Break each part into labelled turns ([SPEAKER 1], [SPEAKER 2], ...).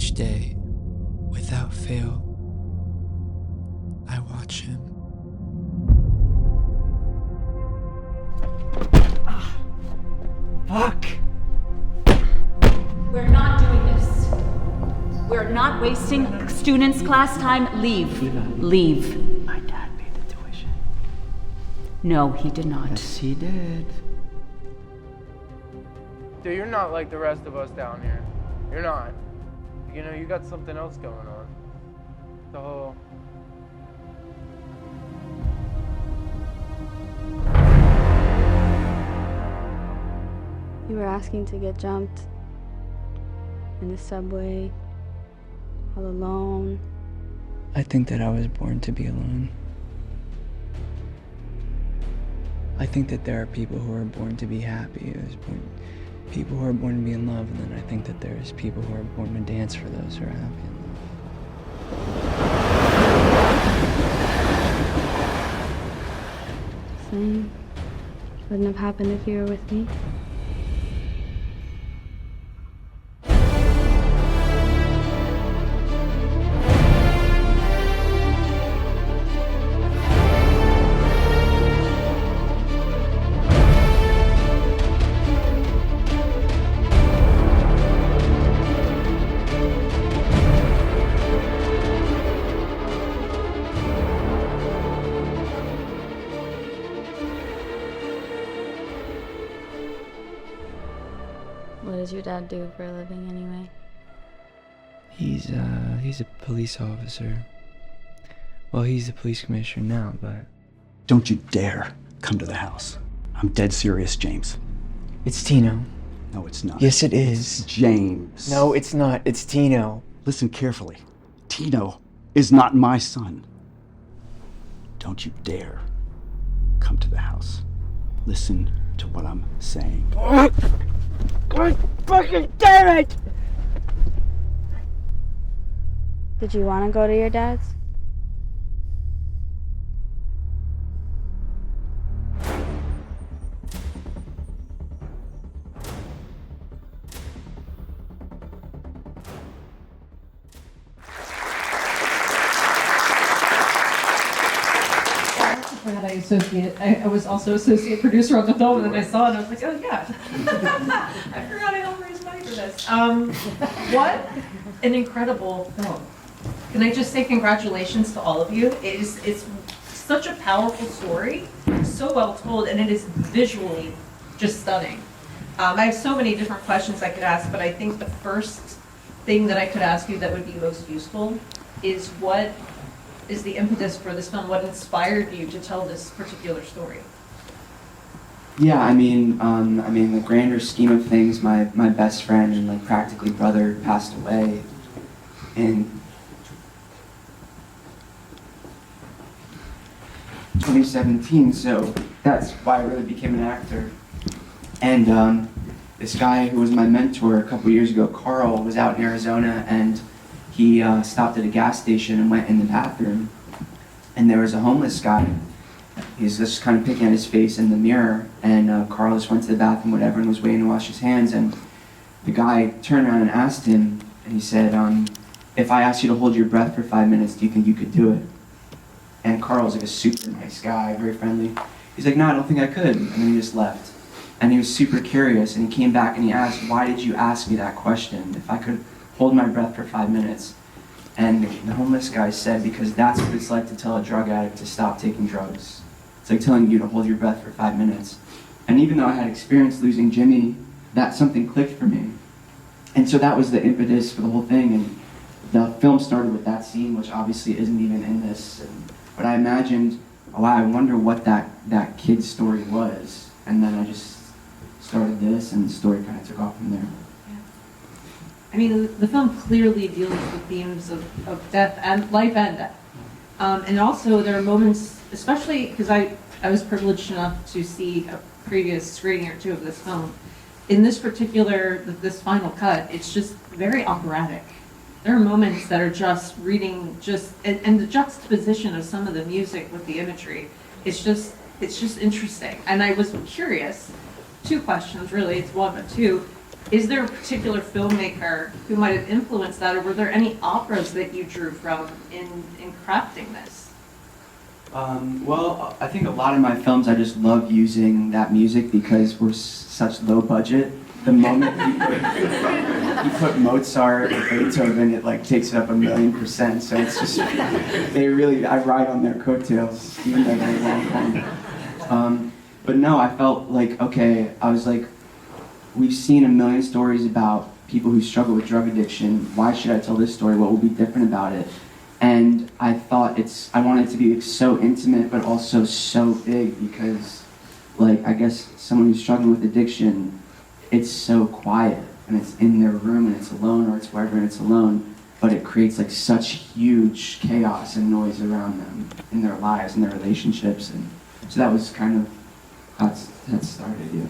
[SPEAKER 1] Each day, without fail, I watch him.
[SPEAKER 2] Fuck!
[SPEAKER 3] We're not doing this. We're not wasting students' class time. Leave. Leave.
[SPEAKER 2] My dad paid the tuition.
[SPEAKER 3] No, he did not.
[SPEAKER 2] Yes, he did.
[SPEAKER 4] Dude, you're not like the rest of us down here. You're not. You know, you got something else going on. The whole...
[SPEAKER 5] You were asking to get jumped in the subway, all alone.
[SPEAKER 1] I think that I was born to be alone. I think that there are people who are born to be happy. People who are born to be in love, and then I think that there's people who are born to dance for those who are happy in love.
[SPEAKER 5] Same. Wouldn't have happened if you were with me. What does your dad do for a living anyway?
[SPEAKER 1] He's a police officer. Well, he's the police commissioner now, but...
[SPEAKER 6] Don't you dare come to the house. I'm dead serious, James.
[SPEAKER 2] It's Tino.
[SPEAKER 6] No, it's not.
[SPEAKER 2] Yes, it is.
[SPEAKER 6] James.
[SPEAKER 2] No, it's not. It's Tino.
[SPEAKER 6] Listen carefully. Tino is not my son. Don't you dare come to the house. Listen to what I'm saying.
[SPEAKER 2] God fucking damn it!
[SPEAKER 5] Did you want to go to your dad's?
[SPEAKER 7] I was also associate producer on the film, and then I saw it, and I was like, oh yeah. I forgot I helped raise money for this. What an incredible film. Can I just say congratulations to all of you? It's such a powerful story, so well told, and it is visually just stunning. I have so many different questions I could ask, but I think the first thing that I could ask you that would be most useful is what is the impetus for this film? What inspired you to tell this particular story?
[SPEAKER 8] Yeah, I mean, the grander scheme of things, my best friend and like practically brother passed away in 2017, so that's why I really became an actor. And this guy who was my mentor a couple years ago, Carl, was out in Arizona, and he stopped at a gas station and went in the bathroom, and there was a homeless guy. He was just kind of picking at his face in the mirror, and Carl just went to the bathroom, whatever, and was waiting to wash his hands, and the guy turned around and asked him, and he said, if I asked you to hold your breath for 5 minutes, do you think you could do it? And Carl's like a super nice guy, very friendly. He's like, no, I don't think I could, and then he just left. And he was super curious, and he came back and he asked, why did you ask me that question? If I could hold my breath for 5 minutes. And the homeless guy said, because that's what it's like to tell a drug addict to stop taking drugs. It's like telling you to hold your breath for 5 minutes. And even though I had experienced losing Jimmy, that something clicked for me. And so that was the impetus for the whole thing. And the film started with that scene, which obviously isn't even in this. But I imagined, oh wow, I wonder what that kid's story was. And then I just started this, and the story kind of took off from there.
[SPEAKER 7] I mean, the film clearly deals with themes of death and life and death. And also there are moments, especially because I was privileged enough to see a previous screening or two of this film. In this particular, this final cut, it's just very operatic. There are moments that are just reading, and the juxtaposition of some of the music with the imagery, it's just interesting. And I was curious, two questions really, it's one but two. is there a particular filmmaker who might have influenced that, or were there any operas that you drew from in crafting this?
[SPEAKER 8] Well, I think a lot of my films, I just love using that music because we're such low budget. The moment you put Mozart or Beethoven, it like takes it up 1,000,000%. So it's just, I ride on their coattails, even though they're long time. But no, I felt like, okay, I was like, we've seen a million stories about people who struggle with drug addiction. Why should I tell this story? What will be different about it? And I thought I wanted it to be so intimate, but also so big because, like, I guess someone who's struggling with addiction, it's so quiet and it's in their room and it's alone, or it's wherever and it's alone, but it creates like such huge chaos and noise around them in their lives and their relationships. And so that was kind of how that started, yeah.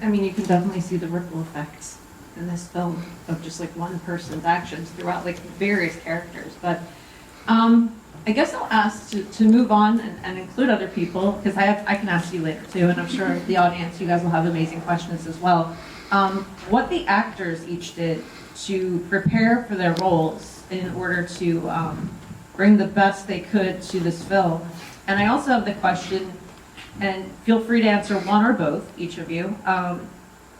[SPEAKER 7] I mean, you can definitely see the ripple effects in this film of just like one person's actions throughout like various characters. But I guess I'll ask to move on and include other people, because I can ask you later too, and I'm sure the audience, you guys will have amazing questions as well. What the actors each did to prepare for their roles in order to bring the best they could to this film. And I also have the question, and feel free to answer one or both, each of you.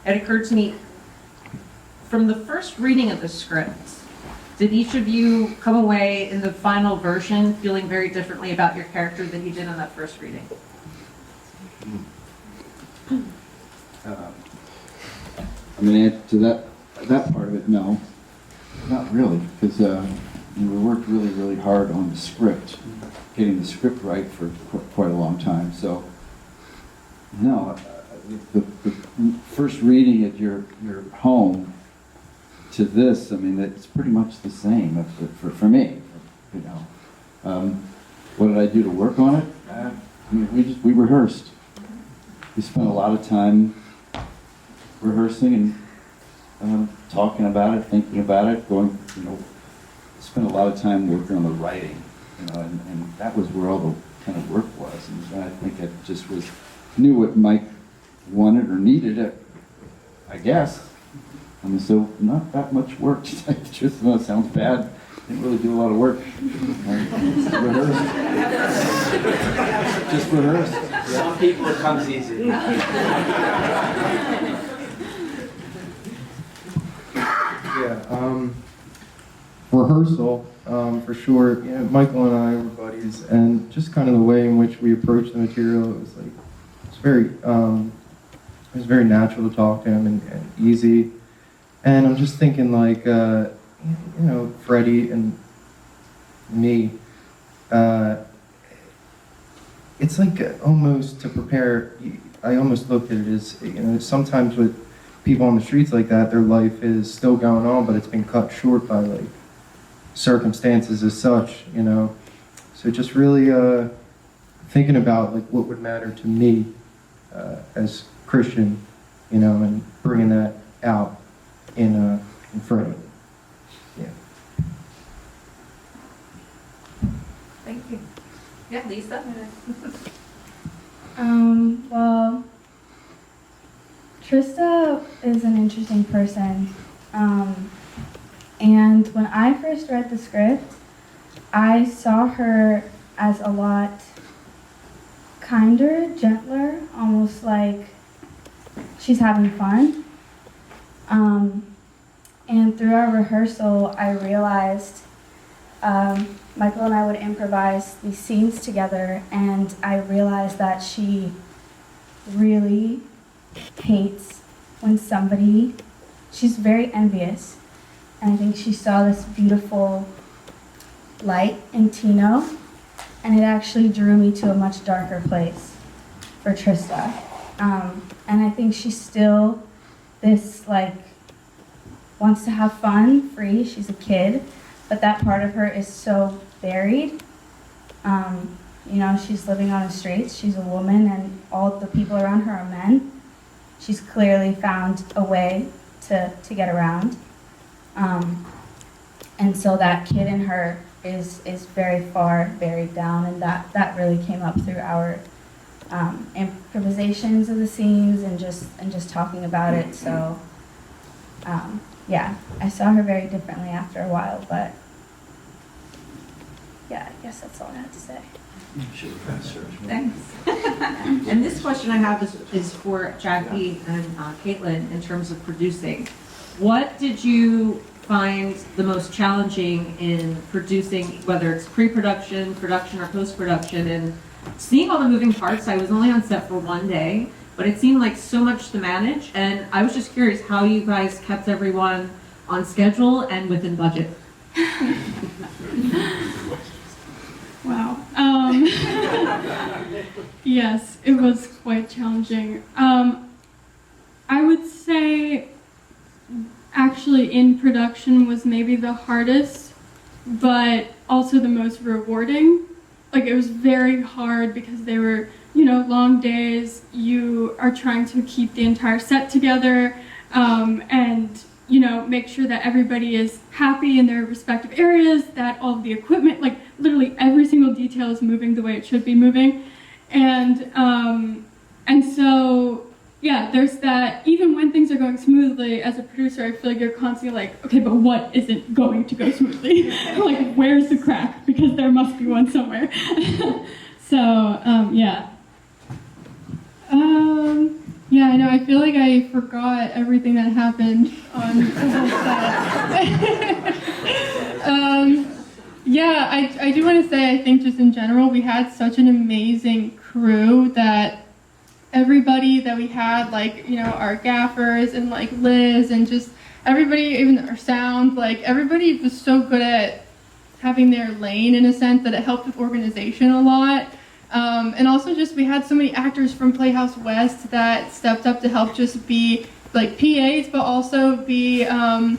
[SPEAKER 7] It occurred to me, from the first reading of the script, did each of you come away in the final version feeling very differently about your character than you did in that first reading?
[SPEAKER 6] I mean, to that part of it, no, not really, because we worked really, really hard on the script, getting the script right for quite a long time. So, no, the first reading at your home to this, I mean, it's pretty much the same for me, you know. What did I do to work on it? I mean, we rehearsed. We spent a lot of time rehearsing and talking about it, thinking about it, spent a lot of time working on the writing, and that was where all the kind of work was. And I think I just knew what Mike wanted or needed, I guess. I mean, so not that much work, to tell you the truth. That sounds bad. Didn't really do a lot of work. Rehearsed. Just rehearsed.
[SPEAKER 8] Some people it comes easy.
[SPEAKER 9] Yeah, rehearsal, for sure. Yeah, Michael and I were buddies, and just kind of the way in which we approached the material, it was very natural to talk to him and easy. And I'm just thinking, like, Freddie and me, it's like almost to prepare. I almost looked at it as, sometimes with people on the streets like that, their life is still going on, but it's been cut short by like circumstances as such, So just really thinking about like what would matter to me as Christian, and bringing that out in Freddie. Yeah.
[SPEAKER 7] Thank you. Yeah, Lisa?
[SPEAKER 5] Well, Trista is an interesting person. And when I first read the script, I saw her as a lot kinder, gentler, almost like she's having fun. And through our rehearsal, I realized Michael and I would improvise these scenes together, and I realized that she really hates when she's very envious, and I think she saw this beautiful light in Tino, and it actually drew me to a much darker place for Trista. And I think she's still this, like, wants to have fun, free, she's a kid, but that part of her is so buried. She's living on the streets, she's a woman, and all the people around her are men. She's clearly found a way to get around. And so that kid in her is very far buried down, and that really came up through our improvisations of the scenes and just talking about it. So Yeah, I saw her very differently after a while, but yeah, I guess that's all I had to say.
[SPEAKER 7] Thanks. And this question I have is for Jackie and Caitlin in terms of producing. What did you find the most challenging in producing, whether it's pre-production, production, or post-production? And seeing all the moving parts, I was only on set for one day, but it seemed like so much to manage, and I was just curious how you guys kept everyone on schedule and within budget.
[SPEAKER 10] Wow. Yes, it was quite challenging. I would say actually in production was maybe the hardest, but also the most rewarding. Like, it was very hard because they were, you know, long days. You are trying to keep the entire set together, and, you know, make sure that everybody is happy in their respective areas, that all of the equipment, like literally every single detail is moving the way it should be moving. And so, yeah, there's that. Even when things are going smoothly, as a producer, I feel like you're constantly like, okay, but what isn't going to go smoothly? Like, where's the crack? Because there must be one somewhere. So, yeah. Yeah, I know. I feel like I forgot everything that happened on the whole set. Yeah, I do want to say, I think just in general, we had such an amazing crew that everybody that we had, like, you know, our gaffers and like Liz and just everybody, even our sound, like everybody was so good at having their lane in a sense that it helped with organization a lot. And also just we had so many actors from Playhouse West that stepped up to help just be like PAs, but also be a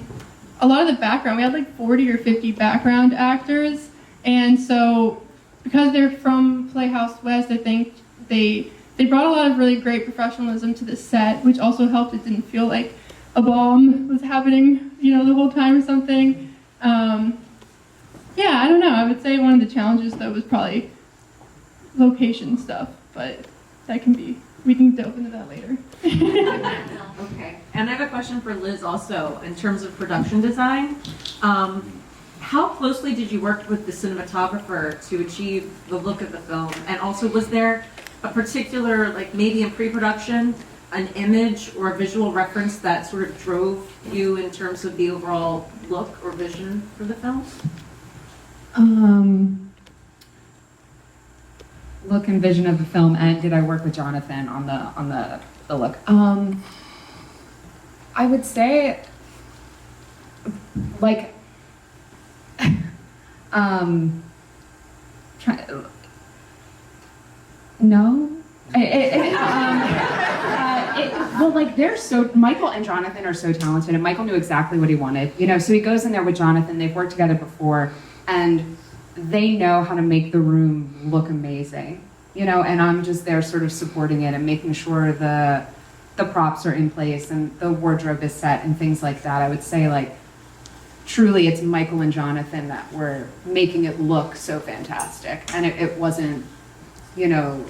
[SPEAKER 10] lot of the background. We had like 40 or 50 background actors. And so because they're from Playhouse West, I think they brought a lot of really great professionalism to the set, which also helped. It didn't feel like a bomb was happening, you know, the whole time or something. Yeah, I don't know. I would say one of the challenges though was probably location stuff, but that can be, we can delve into that later.
[SPEAKER 7] Okay, and I have a question for Liz also, in terms of production design. How closely did you work with the cinematographer to achieve the look of the film? And also, was there a particular, like maybe in pre-production, an image or a visual reference that sort of drove you in terms of the overall look or vision for the film?
[SPEAKER 11] Look and vision of the film, and did I work with Jonathan on the look? I would say, like, no. Well, like, they're so, Michael and Jonathan are so talented, and Michael knew exactly what he wanted, you know, so he goes in there with Jonathan, they've worked together before, and they know how to make the room look amazing, you know, and I'm just there sort of supporting it and making sure the props are in place and the wardrobe is set and things like that. I would say, like, truly it's Michael and Jonathan that were making it look so fantastic, and it wasn't, you know,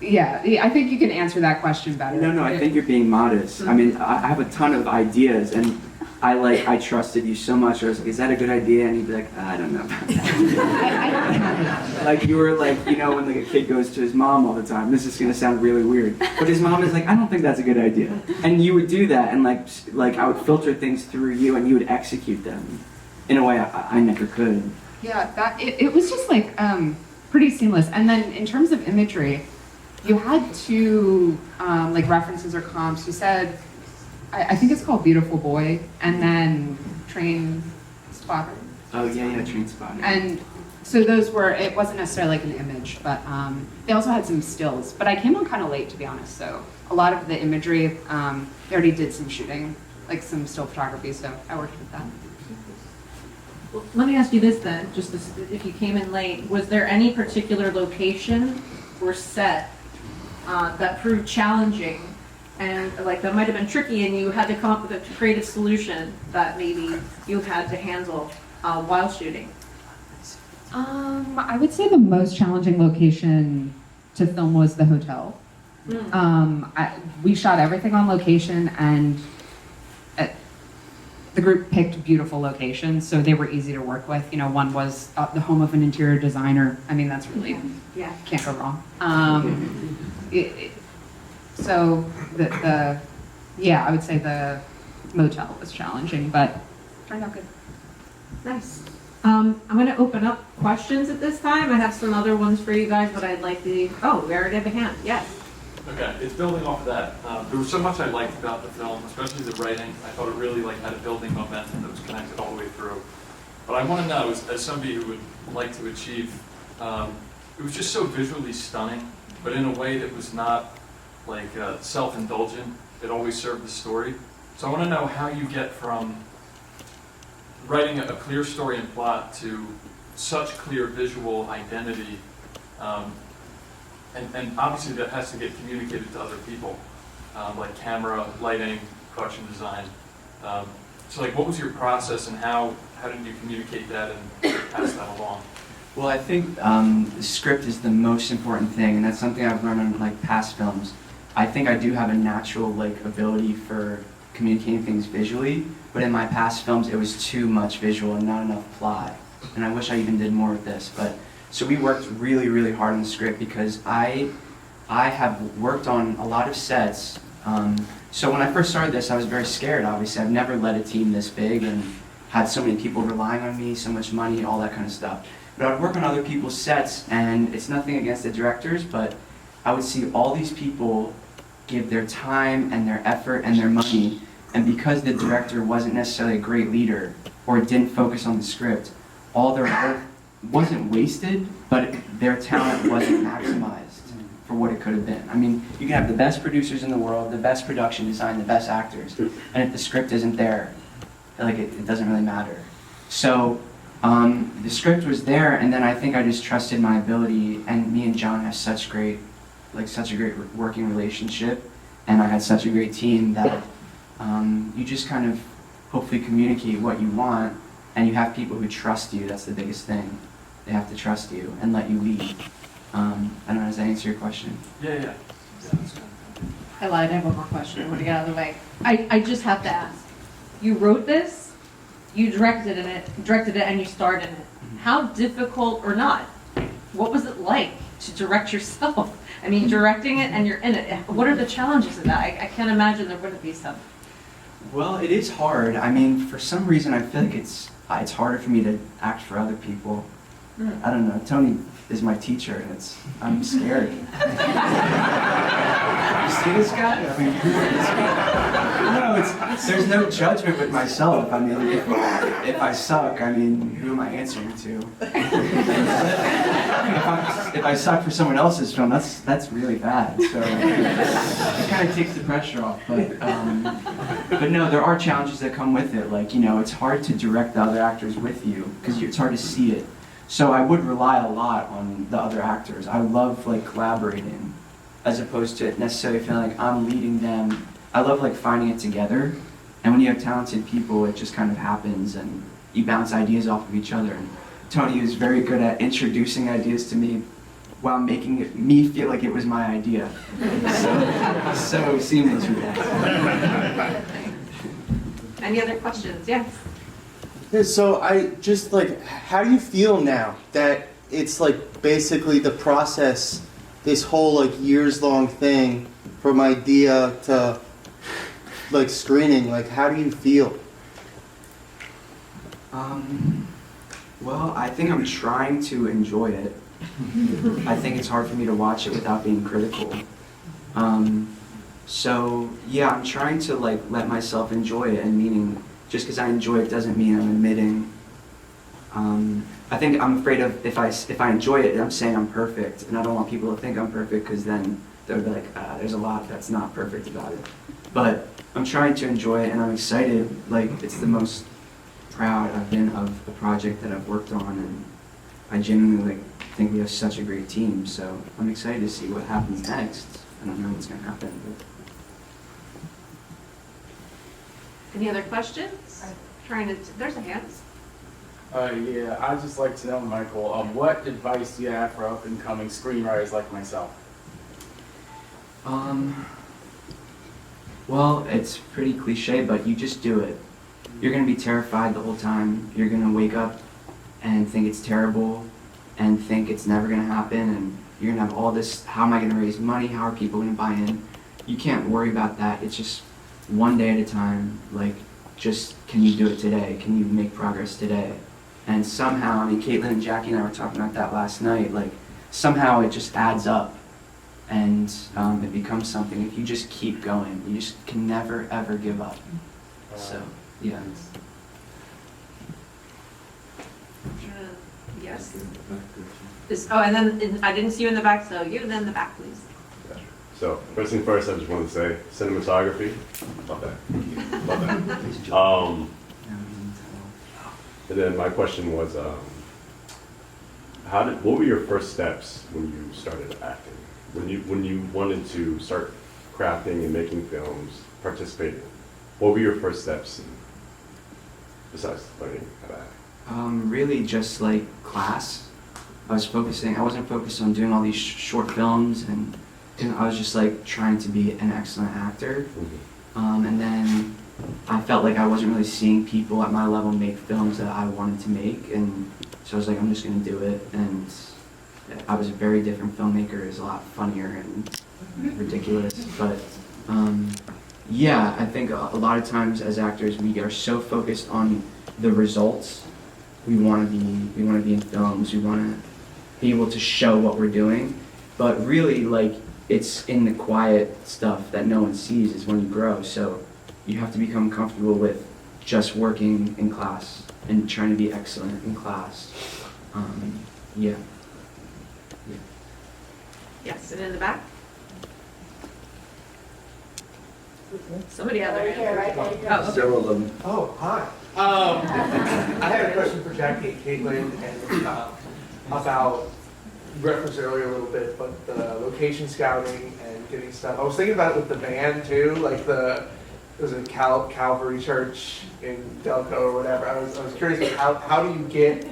[SPEAKER 11] yeah, I think you can answer that question better.
[SPEAKER 8] No, I think you're being modest. I mean, I have a ton of ideas, and I trusted you so much. I was like, is that a good idea? And you'd be like, I don't know about that. Like, you were like, you know, when like a kid goes to his mom all the time, this is gonna sound really weird, but his mom is like, I don't think that's a good idea. And you would do that, and like I would filter things through you, and you would execute them in a way I never could.
[SPEAKER 11] Yeah, it was just like pretty seamless. And then in terms of imagery, you had two like references or comps. You said, I think it's called Beautiful Boy, and then Train Spotter.
[SPEAKER 8] Oh yeah, Train Spotter.
[SPEAKER 11] And so those were, it wasn't necessarily like an image, but they also had some stills. But I came on kind of late, to be honest, so a lot of the imagery, they already did some shooting, like some still photography, so I worked with that.
[SPEAKER 7] Well, let me ask you this then, just this, if you came in late, was there any particular location or set that proved challenging and like that might have been tricky and you had to come up with a creative solution that maybe you had to handle while shooting?
[SPEAKER 11] I would say the most challenging location to film was the hotel. We shot everything on location, and the group picked beautiful locations, so they were easy to work with. You know, one was the home of an interior designer. I mean, that's really, can't go wrong. So I would say the motel was challenging, but turned out good.
[SPEAKER 7] Nice. I'm going to open up questions at this time. I have some other ones for you guys, but I'd like to. Oh, we already have a hand. Yes.
[SPEAKER 12] Okay, it's building off of that. There was so much I liked about the film, especially the writing. I thought it really had a building momentum that was connected all the way through. But I want to know, as somebody who would like to achieve, it was just so visually stunning, but in a way that was not self-indulgent. It always served the story. So I want to know how you get from writing a clear story and plot to such clear visual identity, and obviously that has to get communicated to other people, like camera, lighting, production design. So what was your process, and how did you communicate that and pass that along?
[SPEAKER 8] Well, I think the script is the most important thing, and that's something I've learned on past films. I think I do have a natural ability for communicating things visually, but in my past films it was too much visual and not enough plot. And I wish I even did more of this. So we worked really, really hard on the script because I have worked on a lot of sets. So when I first started this, I was very scared, obviously. I've never led a team this big and had so many people relying on me, so much money, all that kind of stuff. But I would work on other people's sets, and it's nothing against the directors, but I would see all these people give their time and their effort and their money, and because the director wasn't necessarily a great leader or didn't focus on the script, all their work wasn't wasted, but their talent wasn't maximized for what it could have been. I mean, you can have the best producers in the world, the best production design, the best actors, and if the script isn't there, it doesn't really matter. So the script was there, and then I think I just trusted my ability, and me and John have such a great working relationship, and I had such a great team that you just kind of hopefully communicate what you want, and you have people who trust you. That's the biggest thing. They have to trust you and let you lead. I don't know, does that answer your question?
[SPEAKER 12] Yeah, that's good.
[SPEAKER 7] I lied. I have one more question. I want to get out of the way. I just have to ask. You wrote this, you directed it, and you starred in it. How difficult or not? What was it like to direct yourself? I mean, directing it and you're in it. What are the challenges of that? I can't imagine there wouldn't be some.
[SPEAKER 8] Well, it is hard. I mean, for some reason, I feel like it's harder for me to act for other people. I don't know. Tony is my teacher, and I'm scared. You see this guy? I mean, this guy? No, there's no judgment with myself. I mean, if I suck, I mean, who am I answering to? If I suck for someone else's film, that's really bad. So it kind of takes the pressure off. But no, there are challenges that come with it. It's hard to direct the other actors with you because it's hard to see it. So I would rely a lot on the other actors. I love collaborating, as opposed to necessarily feeling like I'm leading them. I love finding it together. And when you have talented people, it just kind of happens, and you bounce ideas off of each other. And Tony is very good at introducing ideas to me while making me feel like it was my idea. So seamless with that.
[SPEAKER 7] Any other questions? Yes.
[SPEAKER 13] Yeah, so I just how do you feel now that it's basically the process, this whole years-long thing from idea to screening? How do you feel?
[SPEAKER 8] Well, I think I'm trying to enjoy it. I think it's hard for me to watch it without being critical. So yeah, I'm trying to let myself enjoy it, and meaning just because I enjoy it doesn't mean I'm admitting. I think I'm afraid of if I enjoy it, I'm saying I'm perfect, and I don't want people to think I'm perfect because then they'll be like, there's a lot that's not perfect about it. But I'm trying to enjoy it, and I'm excited. It's the most proud I've been of the project that I've worked on, and I genuinely think we have such a great team. So I'm excited to see what happens next. I don't know what's going to happen. But.
[SPEAKER 7] Any other questions? There's a hand.
[SPEAKER 14] Yeah, I'd just like to know, Michael, what advice do you have for up-and-coming screenwriters like myself?
[SPEAKER 8] Well, it's pretty cliche, but you just do it. you're going to be terrified the whole time. You're going to wake up and think it's terrible and think it's never going to happen, and you're going to have all this, how am I going to raise money? How are people going to buy in? You can't worry about that. It's just one day at a time. Like, just, can you do it today? Can you make progress today? And somehow, I mean, Caitlin and Jackie and I were talking about that last night, like, somehow it just adds up, and it becomes something. If you just keep going, you just can never, ever give up. So, yeah.
[SPEAKER 7] Yes. And then I didn't see you in the back, so you then in the back, please.
[SPEAKER 15] So, first thing first, I just want to say, cinematography, love that. Love that. And then my question was, what were your first steps when you started acting? When you wanted to start crafting and making films, participating, what were your first steps besides learning how to act?
[SPEAKER 8] Really just like class. I wasn't focused on doing all these short films, and I was just like trying to be an excellent actor. And then I felt like I wasn't really seeing people at my level make films that I wanted to make, and so I was like, I'm just gonna do it. And I was a very different filmmaker. It was a lot funnier and ridiculous, but yeah, I think a lot of times as actors we are so focused on the results. We want to be in films. We want to be able to show what we're doing, but really, like, it's in the quiet stuff that no one sees is when you grow. So you have to become comfortable with just working in class and trying to be excellent in class. Yeah.
[SPEAKER 7] Yes, and in the back. Somebody out there.
[SPEAKER 16] Several of them. Oh, hi. I had a question for Jackie and Caitlin and about, you referenced it earlier a little bit, but the location scouting and getting stuff. I was thinking about it with the band too, like there's a Calvary Church in Delco or whatever. I was curious, like, how do you get,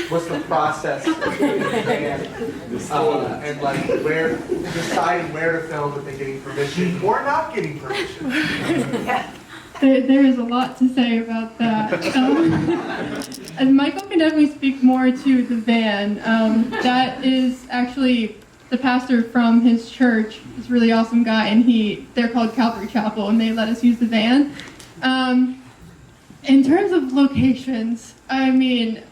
[SPEAKER 16] what's the process of getting a band and like deciding where to film, if they're getting permission or not getting permission?
[SPEAKER 10] Yeah. There is a lot to say about that. And Michael can definitely speak more to the van. That is actually the pastor from his church. He's a really awesome guy, and they're called Calvary Chapel, and they let us use the van. In terms of locations, I mean,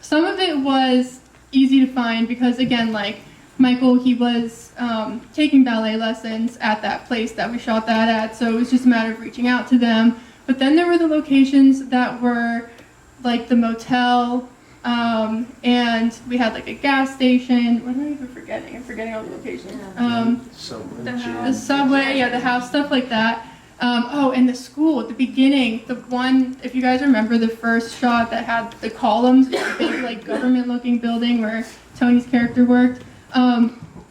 [SPEAKER 10] some of it was easy to find because, again, like Michael, he was taking ballet lessons at that place that we shot that at, so it was just a matter of reaching out to them. But then there were the locations that were like the motel, and we had like a gas station. What am I even forgetting? I'm forgetting all the locations. The subway, yeah, the house, stuff like that. And the school at the beginning, the one, if you guys remember the first shot that had the columns, the big like government-looking building where Tony's character worked.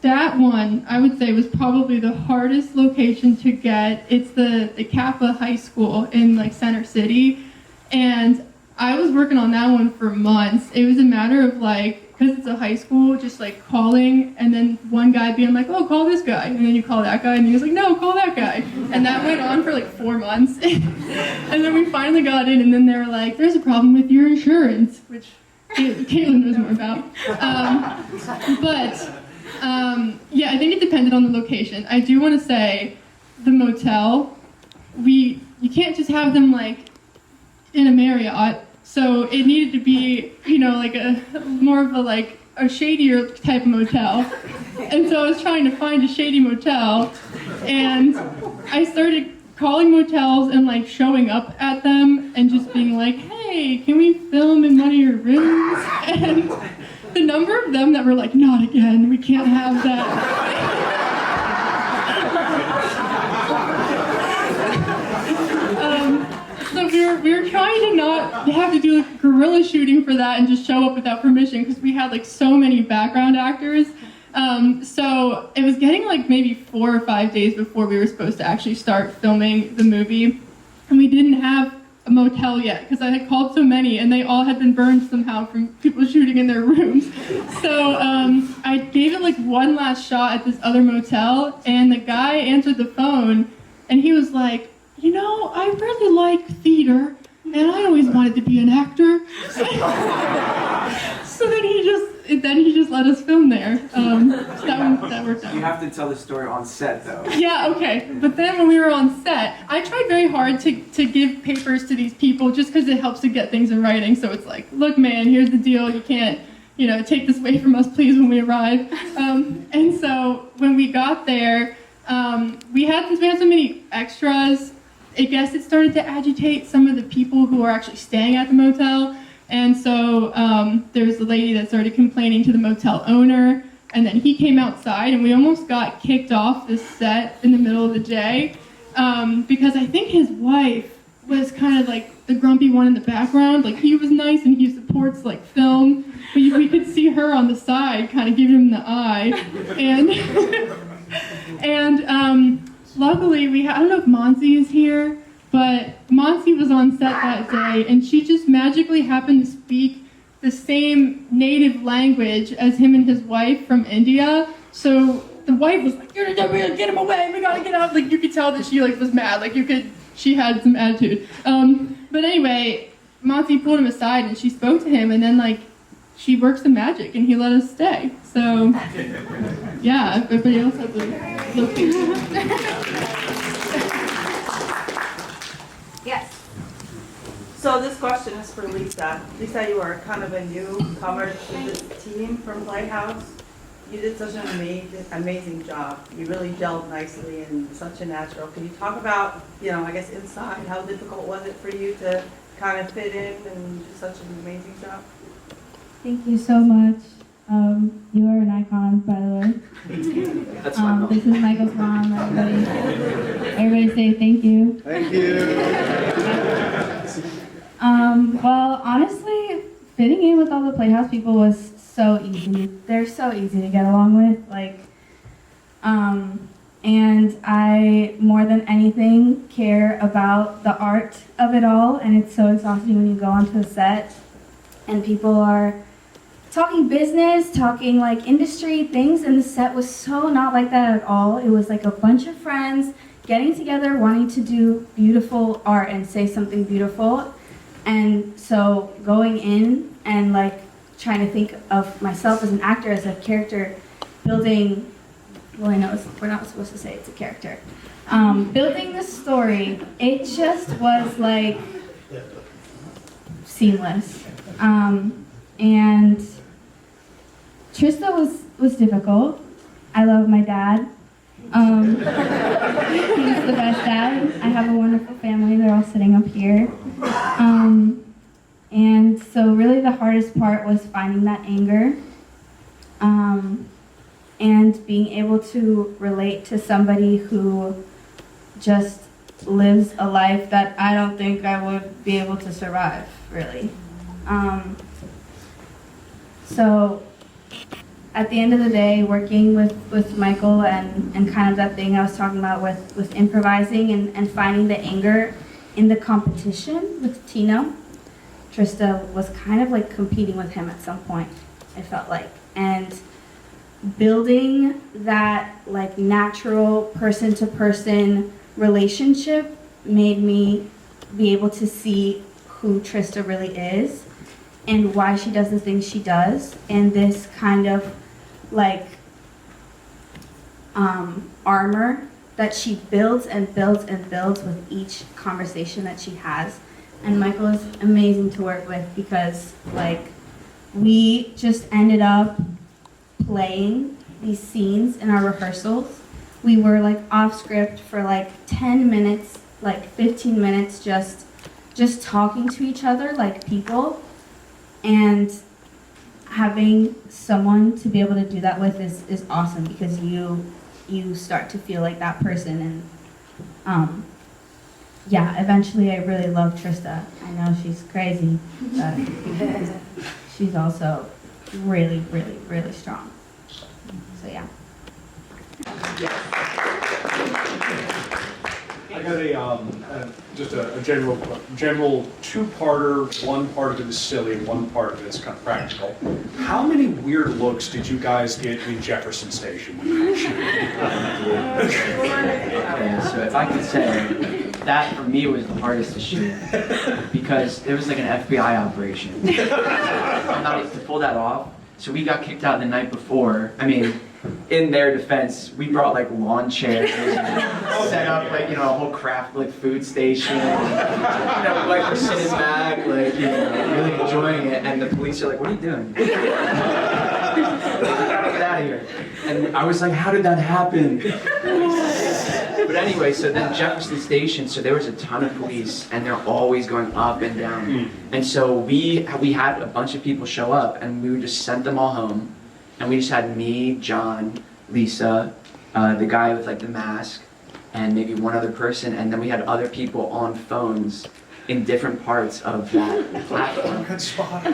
[SPEAKER 10] That one, I would say, was probably the hardest location to get. It's the Kappa High School in like Center City, and I was working on that one for months. It was a matter of like, because it's a high school, just like calling, and then one guy being like, oh, call this guy, and then you call that guy, and he was like, no, call that guy, and that went on for like 4 months, and then we finally got in, and then they were like, there's a problem with your insurance, which Caitlin knows more about. Yeah, I think it depended on the location. I do want to say the motel, you can't just have them like in a Marriott, so it needed to be, like a more of a shadier type of motel. And so I was trying to find a shady motel, and I started calling motels and like showing up at them and just being like, hey, can we film in one of your rooms? And the number of them that were like, not again, we can't have that. So we were trying to not have to do like guerrilla shooting for that and just show up without permission because we had like so many background actors. So it was getting like maybe 4 or 5 days before we were supposed to actually start filming the movie. And we didn't have a motel yet because I had called so many and they all had been burned somehow from people shooting in their rooms. So I gave it like one last shot at this other motel, and the guy answered the phone and he was like, I really like theater and I always wanted to be an actor. So then he just let us film there. So that worked out.
[SPEAKER 8] You have to tell the story on set, though.
[SPEAKER 10] Yeah, okay. But then when we were on set, I tried very hard to give papers to these people just because it helps to get things in writing. So it's like, look, man, here's the deal. You can't, take this away from us, please, when we arrive. And so when we got there, since we had so many extras, I guess it started to agitate some of the people who were actually staying at the motel. And so there was the lady that started complaining to the motel owner, and then he came outside, and we almost got kicked off the set in the middle of the day because I think his wife was kind of like the grumpy one in the background. Like, he was nice and he supports like film, but we could see her on the side kind of giving him the eye. And luckily I don't know if Monsi is here, but Monsi was on set that day, and she just magically happened to speak the same native language as him and his wife from India. So the wife was like, "You're gonna get him away, we gotta get out." Like, you could tell that she was mad. Like, she had some attitude. But anyway, Monsi pulled him aside and she spoke to him, and then she works the magic and he let us stay. So yeah, everybody else has a location.
[SPEAKER 17] Yes. So this question is for Lisa. Lisa, you are kind of a newcomer to this team from Playhouse. You did such an amazing job. You really gelled nicely and such a natural. Can you talk about, I guess inside, how difficult was it for you to kind of fit in and do such an amazing job?
[SPEAKER 5] Thank you so much. You are an icon, by the way.
[SPEAKER 8] That's my mom.
[SPEAKER 5] This is Michael's mom. Everybody say thank you.
[SPEAKER 13] Thank you.
[SPEAKER 5] Well, honestly, fitting in with all the Playhouse people was so easy. They're so easy to get along with. And I, more than anything, care about the art of it all. And it's so exhausting when you go onto the set and people are talking business, talking industry things, and the set was so not like that at all. It was a bunch of friends getting together, wanting to do beautiful art and say something beautiful. And so going in and trying to think of myself as an actor, as a character, building, well, I know we're not supposed to say it's a character, building the story, it just was seamless. And Trista was difficult. I love my dad. He's the best dad. I have a wonderful family. They're all sitting up here. And so really the hardest part was finding that anger and being able to relate to somebody who just lives a life that I don't think I would be able to survive, really. So at the end of the day, working with Michael and kind of that thing I was talking about with improvising and finding the anger in the competition with Tino, Trista was kind of competing with him at some point, it felt like. And building that natural person-to-person relationship made me be able to see who Trista really is and why she does the things she does, and this kind of armor that she builds and builds and builds with each conversation that she has. And Michael is amazing to work with because we just ended up playing these scenes in our rehearsals. We were off script for 10 minutes, 15 minutes, just talking to each other like people. And having someone to be able to do that with is awesome because you start to feel like that person. And yeah, eventually I really love Trista. I know she's crazy, but she's also really, really, really strong. So yeah.
[SPEAKER 18] I got just a general two-parter. One part of it is silly, one part of it is kind of practical. How many weird looks did you guys get in Jefferson Station when you were shooting?
[SPEAKER 8] Okay, so if I could say, that for me was the hardest to shoot because it was like an FBI operation. I'm not able to pull that off. So we got kicked out the night before. I mean, in their defense, we brought like lawn chairs and set up like, you know, a whole craft like food station. And, you know, like we're sitting back, like, you know, really enjoying it. And the police are like, "What are you doing? Get out of here." And I was like, "How did that happen?" But anyway, so then Jefferson Station, so there was a ton of police, and they're always going up and down. And so we had a bunch of people show up, and we just sent them all home. And we just had me, John, Lisa, the guy with like the mask, and maybe one other person, and then we had other people on phones in different parts of that platform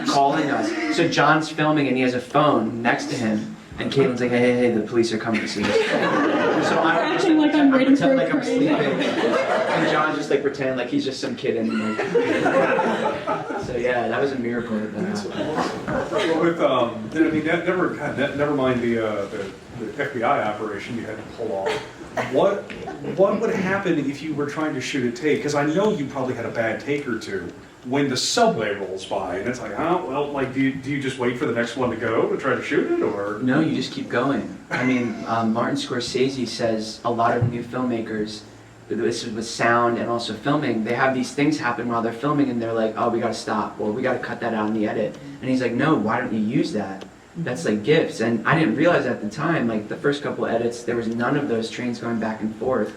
[SPEAKER 8] calling us. So John's filming, and he has a phone next to him. And Caitlin's like, hey, the police are coming to see us. So I'm
[SPEAKER 10] acting like I'm waiting for
[SPEAKER 8] like
[SPEAKER 10] a
[SPEAKER 8] I'm
[SPEAKER 10] train.
[SPEAKER 8] sleeping. And John just like pretending like he's just some kid in the So yeah, that was a miracle that happened.
[SPEAKER 18] With I mean, never mind the FBI operation you had to pull off. What would happen if you were trying to shoot a take? Because I know you probably had a bad take or two when the subway rolls by, and it's like, oh, well, like, do you just wait for the next one to go to try to shoot it, or?
[SPEAKER 8] No, you just keep going. I mean, Martin Scorsese says a lot of new filmmakers, this is with sound and also filming, they have these things happen while they're filming, and they're like, oh, we gotta stop, or we gotta cut that out in the edit. And he's like, no, why don't you use that? That's like gifts. And I didn't realize at the time, like the first couple of edits, there was none of those trains going back and forth.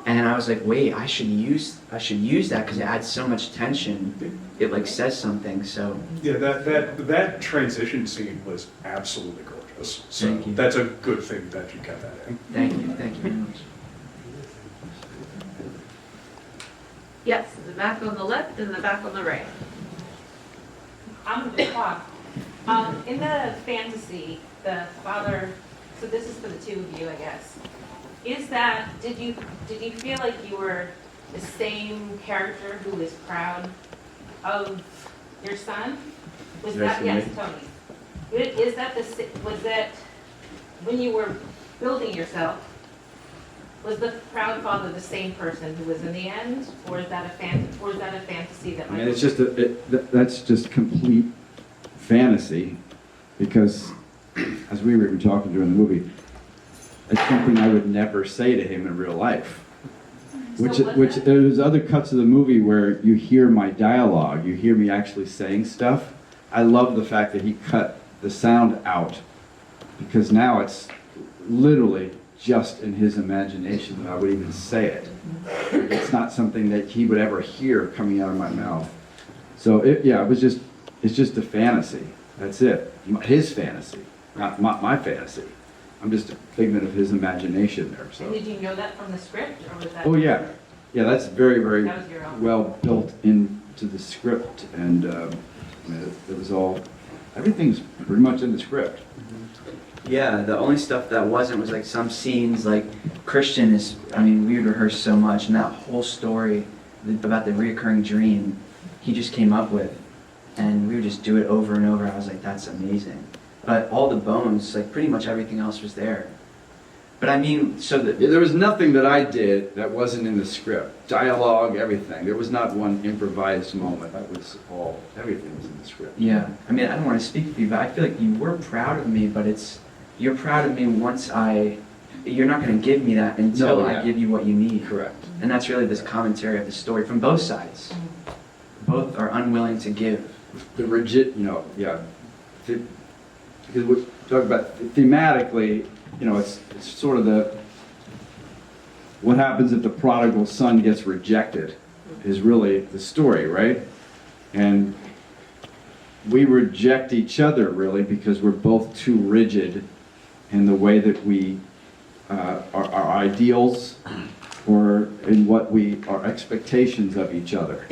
[SPEAKER 8] And I was like, wait, I should use that because it adds so much tension. It like says something. So
[SPEAKER 18] yeah, that transition scene was absolutely gorgeous. So
[SPEAKER 8] Thank you.
[SPEAKER 18] That's a good thing that you kept that in.
[SPEAKER 8] Thank you very much.
[SPEAKER 17] Yes, the back on the left and the back on the right.
[SPEAKER 19] I'm gonna talk. In the fantasy, the father, so this is for the two of you, I guess. Is that, did you feel like you were the same character who is proud of your son? Was that, yes, Tony. Is that was that, when you were building yourself, was the proud father the same person who was in the end, or is that a fantasy that
[SPEAKER 6] I mean, it's just that's just complete fantasy, because as we were even talking during the movie, it's something I would never say to him in real life. Which there's other cuts of the movie where you hear my dialogue, you hear me actually saying stuff. I love the fact that he cut the sound out, because now it's literally just in his imagination that I would even say it. It's not something that he would ever hear coming out of my mouth. So it's just a fantasy. That's it. His fantasy, not my fantasy. I'm just a figment of his imagination there. So.
[SPEAKER 19] And did you know that from the script, or was that?
[SPEAKER 6] Oh yeah, that's very, very
[SPEAKER 19] That was your own.
[SPEAKER 6] well built into the script, and it was all, everything's pretty much in the script.
[SPEAKER 8] Yeah, the only stuff that wasn't was like some scenes, like Christian is, I mean, we would rehearse so much, and that whole story about the reoccurring dream, he just came up with, and we would just do it over and over. I was like, that's amazing. But all the bones, like pretty much everything else was there. But I mean, so
[SPEAKER 6] there was nothing that I did that wasn't in the script. Dialogue, everything. There was not one improvised moment. That was all, everything was in the script.
[SPEAKER 8] Yeah, I mean, I don't want to speak for you, but I feel like you were proud of me, but you're proud of me once you're not going to give me that until I give you what you need.
[SPEAKER 6] Correct.
[SPEAKER 8] And that's really this commentary of the story from both sides. Both are unwilling to give.
[SPEAKER 6] The rigid, because we're talking about thematically, it's sort of what happens if the prodigal son gets rejected is really the story, right? And we reject each other really because we're both too rigid in the way that we our ideals or in what our expectations of each other.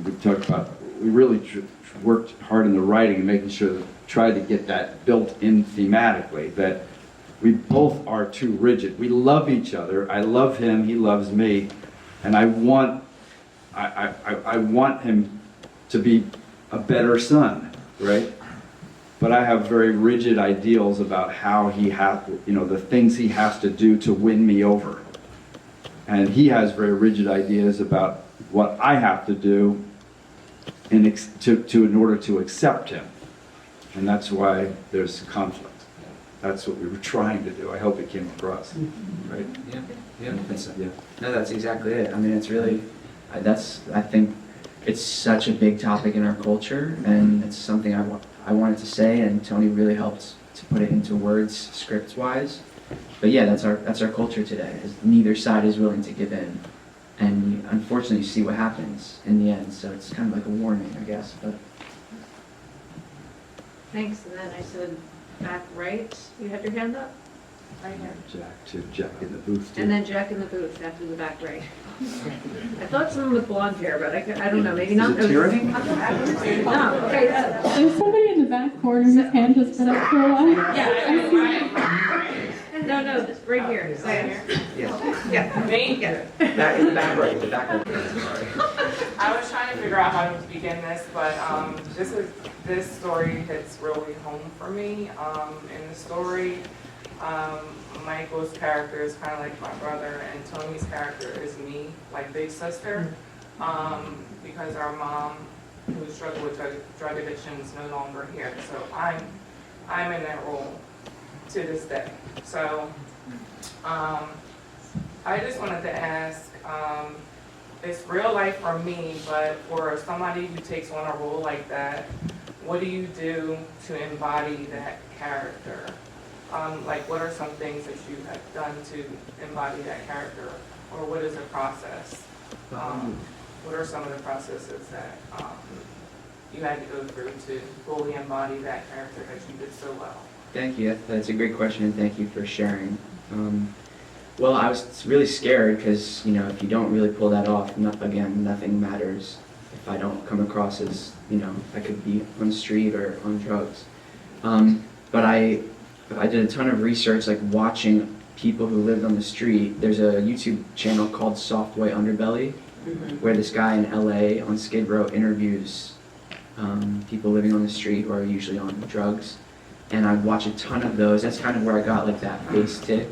[SPEAKER 6] We talked about, we really worked hard in the writing and making sure that tried to get that built in thematically, that we both are too rigid. We love each other. I love him, he loves me, and I want him to be a better son, right? But I have very rigid ideals about how he has, the things he has to do to win me over. And he has very rigid ideas about what I have to do in order to accept him. And that's why there's conflict. That's what we were trying to do. I hope it came across, right?
[SPEAKER 8] No, that's exactly it. I mean, it's really, I think it's such a big topic in our culture, and it's something I wanted to say, and Tony really helped to put it into words, script-wise. But yeah, that's our culture today. Is neither side is willing to give in, and unfortunately, you see what happens in the end. So it's kind of like a warning, I guess. But
[SPEAKER 19] Thanks, and then I said back right, you had your hand up? Right here.
[SPEAKER 6] Jack in the booth, too.
[SPEAKER 19] And then Jack in the booth after the back right. I thought someone with blonde hair, but I don't know, maybe not.
[SPEAKER 6] Is it Tira?
[SPEAKER 19] No, okay.
[SPEAKER 10] There's somebody in the back corner whose hand has been up for a while.
[SPEAKER 19] No, this right here.
[SPEAKER 8] yeah,
[SPEAKER 19] Me? Yeah.
[SPEAKER 8] that in the back right, the back right.
[SPEAKER 20] I was trying to figure out how to begin this, but this story hits really home for me. In the story, Michael's character is kind of like my brother, and Tony's character is me, like big sister, because our mom, who struggled with drug addiction, is no longer here. So I'm in that role to this day. So I just wanted to ask, it's real life for me, but for somebody who takes on a role like that, what do you do to embody that character? Like, what are some things that you have done to embody that character, or what is the process? What are some of the processes that you had to go through to fully embody that character that you did so well?
[SPEAKER 8] Thank you. That's a great question, and thank you for sharing. Well, I was really scared because, if you don't really pull that off, nothing matters. If I don't come across as, I could be on the street or on drugs. But I did a ton of research, like watching people who lived on the street. There's a YouTube channel called Soft White Underbelly, where this guy in LA on Skid Row interviews people living on the street who are usually on drugs. And I'd watch a ton of those. That's kind of where I got like that face tick.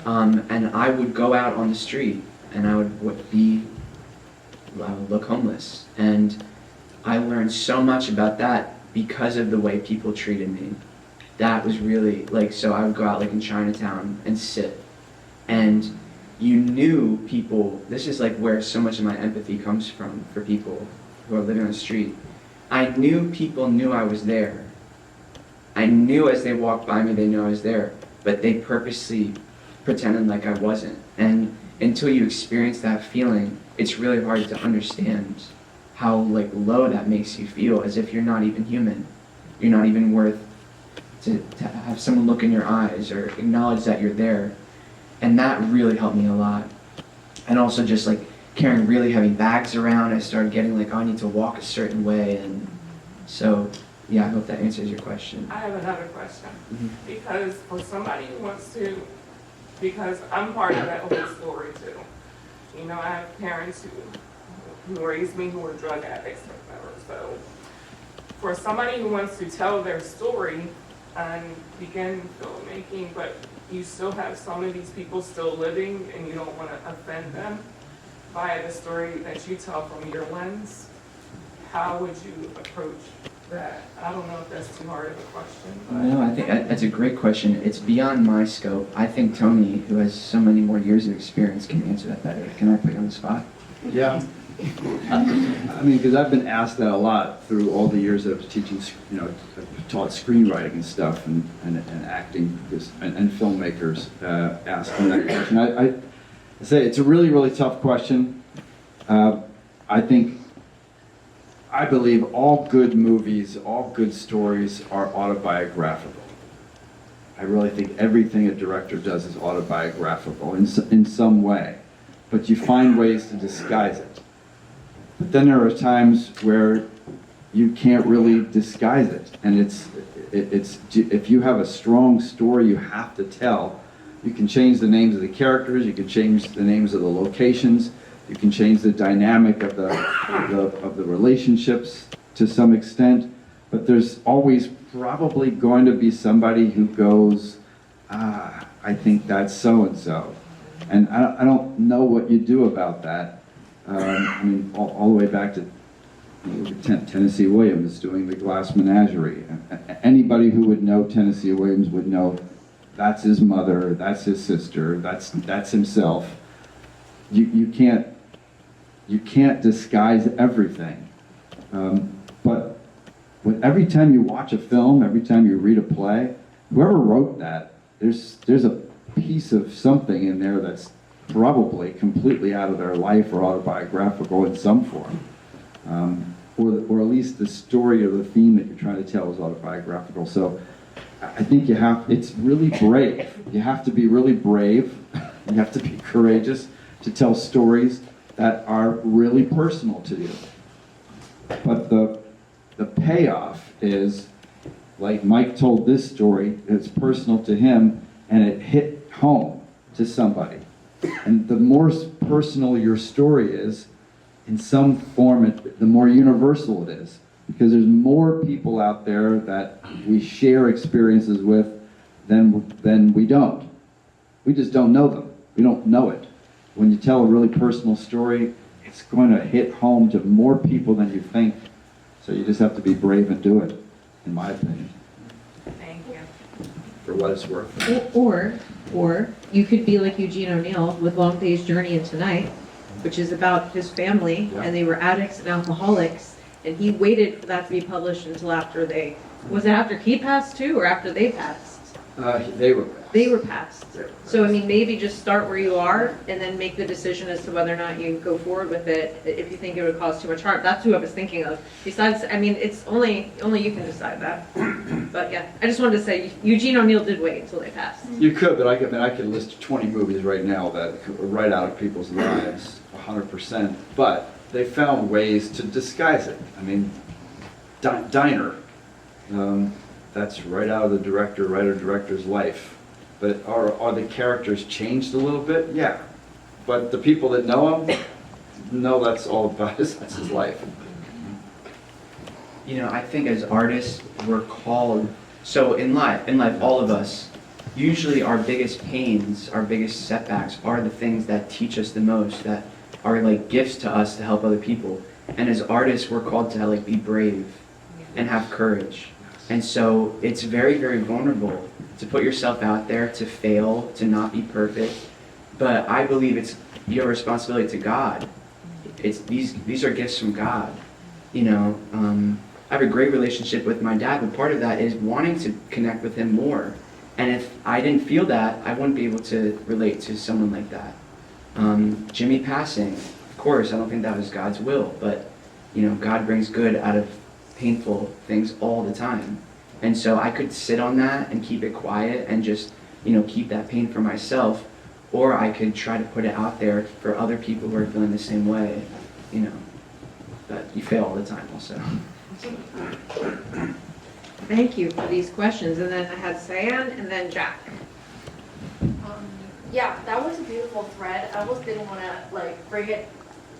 [SPEAKER 8] And I would go out on the street and I would look homeless. And I learned so much about that because of the way people treated me. That was really so I would go out in Chinatown and sit. And you knew people, this is where so much of my empathy comes from for people who are living on the street. I knew people knew I was there. I knew as they walked by me, they knew I was there, but they purposely pretended like I wasn't. And until you experience that feeling, it's really hard to understand how low that makes you feel, as if you're not even human. You're not even worth to have someone look in your eyes or acknowledge that you're there. And that really helped me a lot. And also just carrying really heavy bags around, I started getting I need to walk a certain way. And so, yeah, I hope that answers your question.
[SPEAKER 20] I have another question. Because for somebody who wants to, because I'm part of that whole story too. I have parents who raised me who were drug addicts or whatever. So for somebody who wants to tell their story and begin filmmaking, but you still have some of these people still living and you don't want to offend them by the story that you tell from your lens, how would you approach that? I don't know if that's too hard of a question. But.
[SPEAKER 8] No, I think that's a great question. It's beyond my scope. I think Tony, who has so many more years of experience, can answer that better. Can I put you on the spot?
[SPEAKER 6] Yeah. I mean, because I've been asked that a lot through all the years that I was teaching, I've taught screenwriting and stuff and acting and filmmakers asking that question. I say it's a really, really tough question. I believe all good movies, all good stories are autobiographical. I really think everything a director does is autobiographical in some way, but you find ways to disguise it. But then there are times where you can't really disguise it, and it's if you have a strong story you have to tell, you can change the names of the characters, you can change the names of the locations, you can change the dynamic of the relationships to some extent, but there's always probably going to be somebody who goes, I think that's so-and-so. And I don't know what you do about that. I mean, all the way back to Tennessee Williams doing the Glass Menagerie. Anybody who would know Tennessee Williams would know that's his mother, that's his sister, that's himself. You can't disguise everything. But every time you watch a film, every time you read a play, whoever wrote that, there's a piece of something in there that's probably completely out of their life or autobiographical in some form. Or at least the story or the theme that you're trying to tell is autobiographical. So I think it's really brave. You have to be really brave. You have to be courageous to tell stories that are really personal to you. But the payoff is, like Mike told this story, it's personal to him and it hit home to somebody. And the more personal your story is, in some form, the more universal it is. Because there's more people out there that we share experiences with than we don't. We just don't know them. We don't know it. When you tell a really personal story, it's going to hit home to more people than you think. So you just have to be brave and do it, in my opinion.
[SPEAKER 19] Thank you.
[SPEAKER 6] For what it's worth.
[SPEAKER 7] Or you could be like Eugene O'Neill with Long Day's Journey into Night, which is about his family, and they were addicts and alcoholics, and he waited for that to be published until after was it after he passed too, or after they passed?
[SPEAKER 6] They were
[SPEAKER 7] passed. So I mean, maybe just start where you are, and then make the decision as to whether or not you go forward with it, if you think it would cause too much harm. That's who I was thinking of. Besides, I mean, it's only you can decide that. But yeah, I just wanted to say, Eugene O'Neill did wait until they passed.
[SPEAKER 6] You could, but I could list 20 movies right now that are right out of people's lives, 100%. But they found ways to disguise it. I mean, Diner, that's right out of the writer-director's life. But are the characters changed a little bit? Yeah. But the people that know him, know that's all about that's his life.
[SPEAKER 8] You know, I think as artists, we're called, so in life, all of us, usually our biggest pains, our biggest setbacks are the things that teach us the most, that are like gifts to us to help other people. And as artists, we're called to like be brave and have courage. And so it's very, very vulnerable to put yourself out there, to fail, to not be perfect. But I believe it's your responsibility to God. These are gifts from God. You know, I have a great relationship with my dad, but part of that is wanting to connect with him more. And if I didn't feel that, I wouldn't be able to relate to someone like that. Jimmy passing, of course, I don't think that was God's will, but you know, God brings good out of painful things all the time. And so I could sit on that and keep it quiet and just, you know, keep that pain for myself, or I could try to put it out there for other people who are feeling the same way, you know. But you fail all the time also.
[SPEAKER 7] Thank you for these questions. And then I had Cyan and then Jack.
[SPEAKER 21] Yeah, that was a beautiful thread. I almost didn't want to like bring it,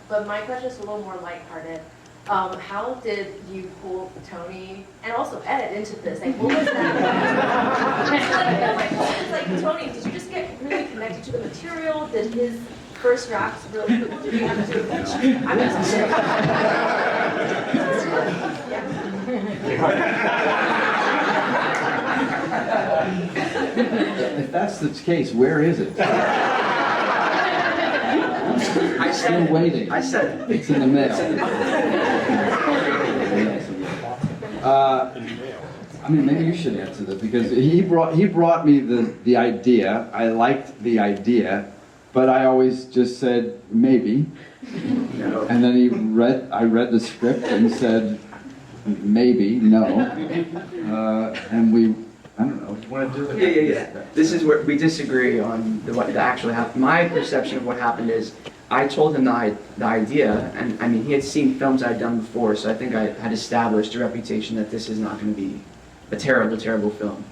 [SPEAKER 21] but my question is a little more lighthearted. How did you pull Tony and also Ed into this? Like, what was that? like, Tony, did you just get really connected to the material? Did his first drafts really? Did you have to do a pitch? I'm just
[SPEAKER 6] If that's the case, where is it? I'm still waiting.
[SPEAKER 8] I said
[SPEAKER 6] it's in the mail. I mean, maybe you should answer this because he brought me the idea. I liked the idea, but I always just said maybe. No. And then I read the script and said maybe no. And I don't know. You want to do it?
[SPEAKER 8] Yeah. This is where we disagree on what actually happened. My perception of what happened is I told him the idea, and I mean, he had seen films I'd done before, so I think I had established a reputation that this is not going to be a terrible, terrible film.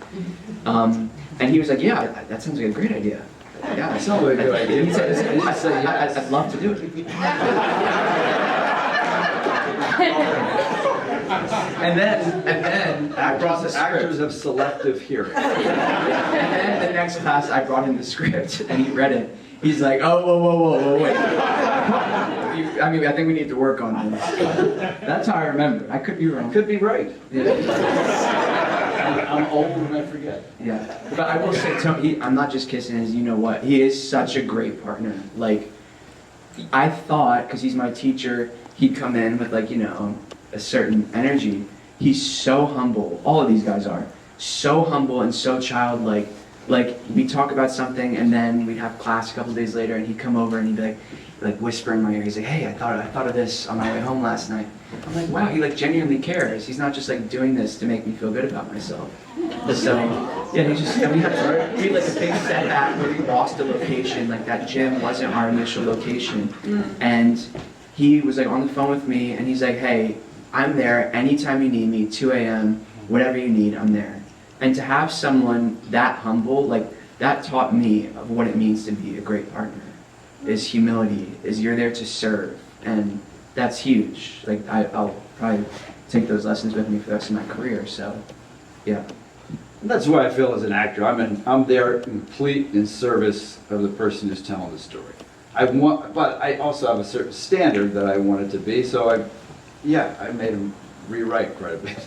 [SPEAKER 8] And he was like, yeah, that sounds like a great idea. Yeah, that sounds like a good idea. He said, I'd love to do it. And then I brought the script.
[SPEAKER 6] Actors of selective hearing.
[SPEAKER 8] And then the next class, I brought him the script, and he read it. He's like, oh, whoa, wait. I mean, I think we need to work on this. That's how I remember. I could be wrong.
[SPEAKER 6] Could be right.
[SPEAKER 8] Yeah.
[SPEAKER 6] I'm old and I forget.
[SPEAKER 8] Yeah. But I will say, Tony, I'm not just kissing his, you know what? He is such a great partner. Like, I thought, because he's my teacher, he'd come in with, like, you know, a certain energy. He's so humble. All of these guys are. So humble and so childlike. Like, we talk about something, and then we'd have class a couple days later, and he'd come over and he'd be like whisper in my ear. He's like, hey, I thought of this on my way home last night. I'm like, wow, he like genuinely cares. He's not just like doing this to make me feel good about myself. So, yeah, we had like a big setback where we lost a location. Like, that gym wasn't our initial location. And he was like on the phone with me, and he's like, hey, I'm there anytime you need me, 2 a.m., whatever you need, I'm there. And to have someone that humble, like, that taught me of what it means to be a great partner. Is humility, is you're there to serve, and that's huge. Like, I'll probably take those lessons with me for the rest of my career, so, yeah.
[SPEAKER 6] That's why I feel as an actor. I'm there complete in service of the person who's telling the story. But I also have a certain standard that I want it to be, so I made him rewrite quite a bit.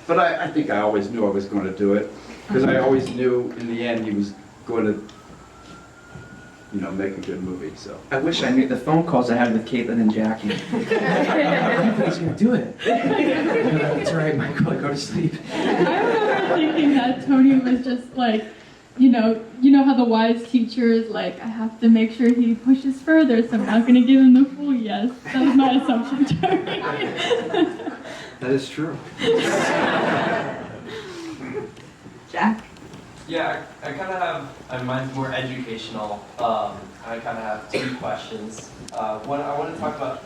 [SPEAKER 6] But I think I always knew I was going to do it, because I always knew in the end he was going to, you know, make a good movie. So
[SPEAKER 8] I wish I knew the phone calls I had with Caitlin and Jackie. I think he's going to do it. That's right, Michael, go to sleep.
[SPEAKER 10] I remember thinking that Tony was just like, you know how the wise teacher is like, I have to make sure he pushes further, so I'm not going to give him the full yes. That was my assumption, Tony.
[SPEAKER 6] that is true.
[SPEAKER 17] Jack?
[SPEAKER 3] Yeah, I kind of have, mine's more educational. I kind of have two questions. One, I want to talk about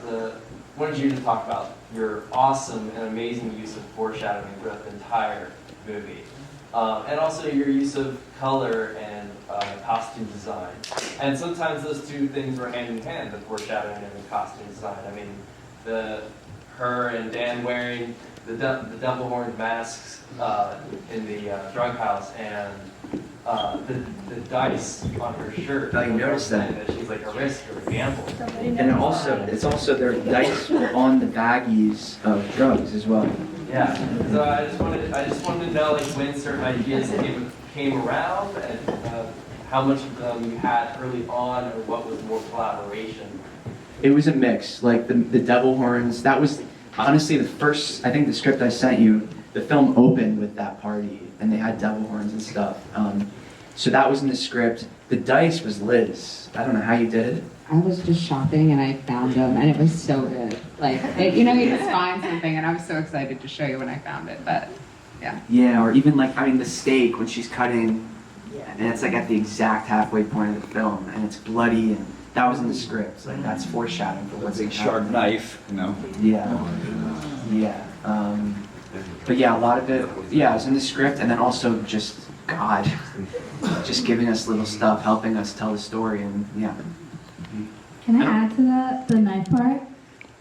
[SPEAKER 3] wanted you to talk about your awesome and amazing use of foreshadowing throughout the entire movie. And also your use of color and costume design. And sometimes those two things were hand in hand, the foreshadowing and the costume design. I mean, her and Dan wearing the double horned masks in the drug house, and the dice on her shirt.
[SPEAKER 8] Oh, you noticed that?
[SPEAKER 3] She's like a risk or a gamble.
[SPEAKER 8] And it's also their dice were on the baggies of drugs as well.
[SPEAKER 3] Yeah. So I just wanted to know, like, when certain ideas came around, and how much of them you had early on, or what was more collaboration.
[SPEAKER 8] It was a mix. Like the devil horns, that was honestly the first, I think the script I sent you, the film opened with that party, and they had devil horns and stuff. So that was in the script. The dice was Liz. I don't know how you did it.
[SPEAKER 11] I was just shopping and I found them, and it was so good. Like, you just find something, and I was so excited to show you when I found it, but yeah.
[SPEAKER 8] Yeah, or even like, the steak when she's cutting, and it's like at the exact halfway point of the film, and it's bloody, and that was in the script. Like, that's foreshadowing for what's
[SPEAKER 6] a big sharp knife, you know.
[SPEAKER 8] Yeah. But yeah, a lot of it, it was in the script, and then also just God, just giving us little stuff, helping us tell the story, and yeah.
[SPEAKER 5] Can I add to that, the knife part?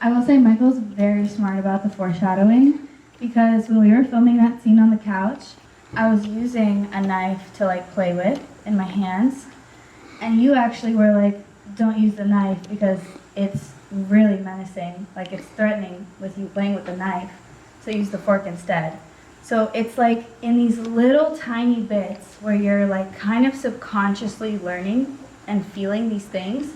[SPEAKER 5] I will say Michael's very smart about the foreshadowing, because when we were filming that scene on the couch, I was using a knife to like play with in my hands, and you actually were like, don't use the knife because it's really menacing, like it's threatening with you playing with the knife, so use the fork instead. So it's like in these little tiny bits where you're like kind of subconsciously learning and feeling these things.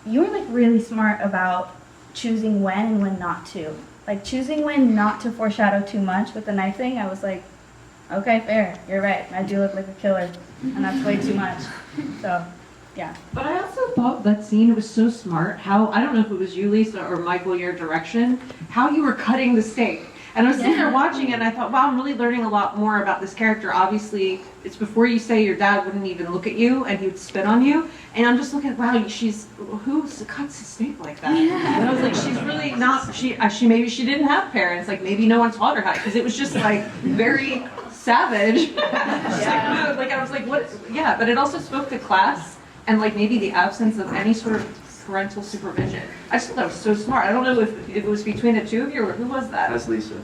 [SPEAKER 5] You were like really smart about choosing when and when not to. Like choosing when not to foreshadow too much with the knife thing. I was like, okay, fair, you're right. I do look like a killer, and that's way too much. So, yeah.
[SPEAKER 7] But I also thought that scene was so smart. How, I don't know if it was you, Lisa, or Michael, your direction, how you were cutting the steak. And I was sitting there watching it, and I thought, wow, I'm really learning a lot more about this character. Obviously, it's before you say your dad wouldn't even look at you, and he would spit on you. And I'm just looking, wow, who cuts a steak like that? Yeah. And I was like, she's really not, she maybe she didn't have parents, like maybe no one taught her how, because it was just like very savage. Yeah. Like I was like, what? Yeah, but it also spoke to class, and like maybe the absence of any sort of parental supervision. I just thought that was so smart. I don't know if it was between the two of you or who was that?
[SPEAKER 8] That's Lisa.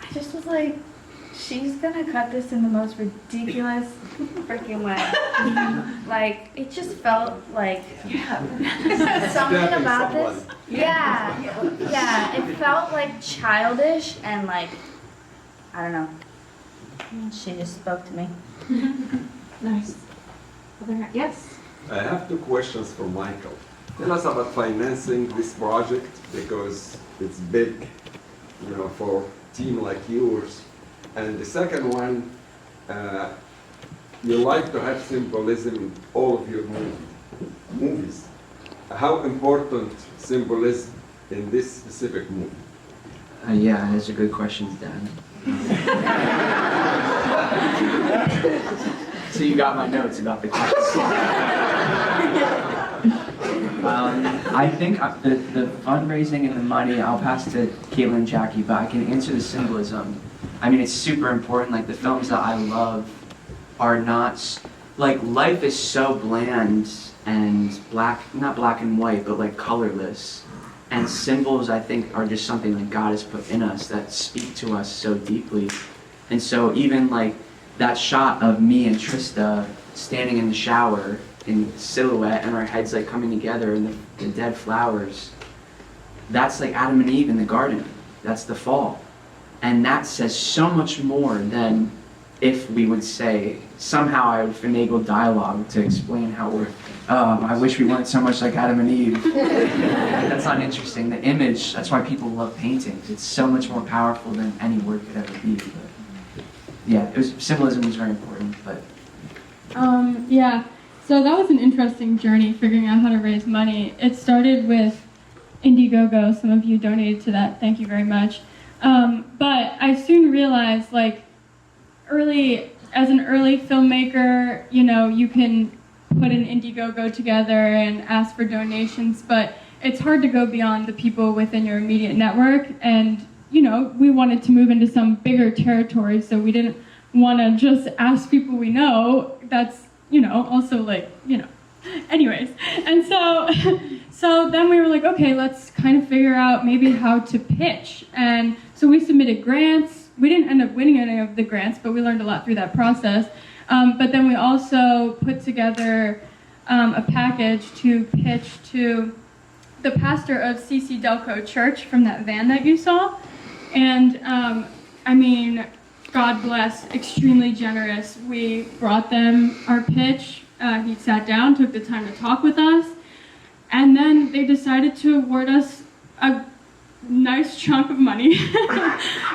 [SPEAKER 5] I just was like, She's gonna cut this in the most ridiculous freaking way. Like, it just felt like something about this. Yeah, it felt like childish and like, I don't know. She just spoke to me.
[SPEAKER 7] Nice. Yes.
[SPEAKER 4] I have two questions for Michael. Tell us about financing this project because it's big, for a team like yours. And the second one, you like to have symbolism in all of your movies. How important symbolism in this specific movie?
[SPEAKER 8] Yeah, those are good questions, Dan. So you got my notes about the questions. I think the fundraising and the money, I'll pass to Caitlin and Jackie, but I can answer the symbolism. I mean, it's super important. Like, the films that I love are not, like, life is so bland and not black and white, but like colorless. And symbols, I think, are just something that God has put in us that speak to us so deeply. And so even like that shot of me and Trista standing in the shower in silhouette and our heads like coming together and the dead flowers, that's like Adam and Eve in the garden. That's the fall. And that says so much more than if we would say, somehow I would finagle dialogue to explain how we're, I wish we weren't so much like Adam and Eve. That's not interesting. The image, that's why people love paintings. It's so much more powerful than any word could ever be. But yeah, symbolism was very important, but.
[SPEAKER 10] Yeah, so that was an interesting journey figuring out how to raise money. It started with Indiegogo. Some of you donated to that. Thank you very much. But I soon realized, like, as an early filmmaker, you can put an Indiegogo together and ask for donations, but it's hard to go beyond the people within your immediate network. And, we wanted to move into some bigger territory, so we didn't want to just ask people we know. That's, also like, anyways. And so then we were like, okay, let's kind of figure out maybe how to pitch. And so we submitted grants. We didn't end up winning any of the grants, but we learned a lot through that process. But then we also put together a package to pitch to the pastor of CC Delco Church from that van that you saw. And God bless, extremely generous. We brought them our pitch. He sat down, took the time to talk with us, and then they decided to award us a nice chunk of money.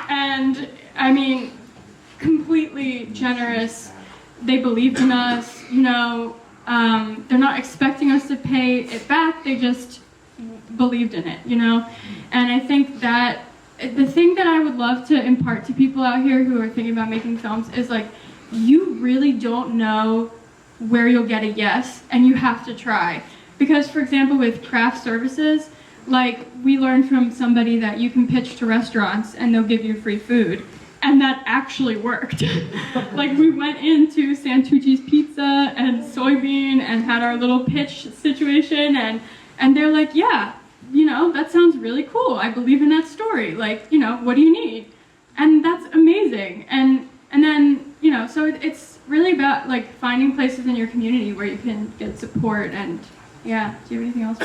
[SPEAKER 10] And completely generous. They believed in us, they're not expecting us to pay it back, they just believed in it, And I think that the thing that I would love to impart to people out here who are thinking about making films is, like, you really don't know where you'll get a yes, and you have to try. Because, for example, with craft services, like, we learned from somebody that you can pitch to restaurants and they'll give you free food. And that actually worked. Like, we went into Santucci's Pizza and Soybean and had our little pitch situation, and they're like, yeah, that sounds really cool. I believe in that story. Like, what do you need? And that's amazing. And then, so it's really about, like, finding places in your community where you can get support. And yeah, do you have anything else?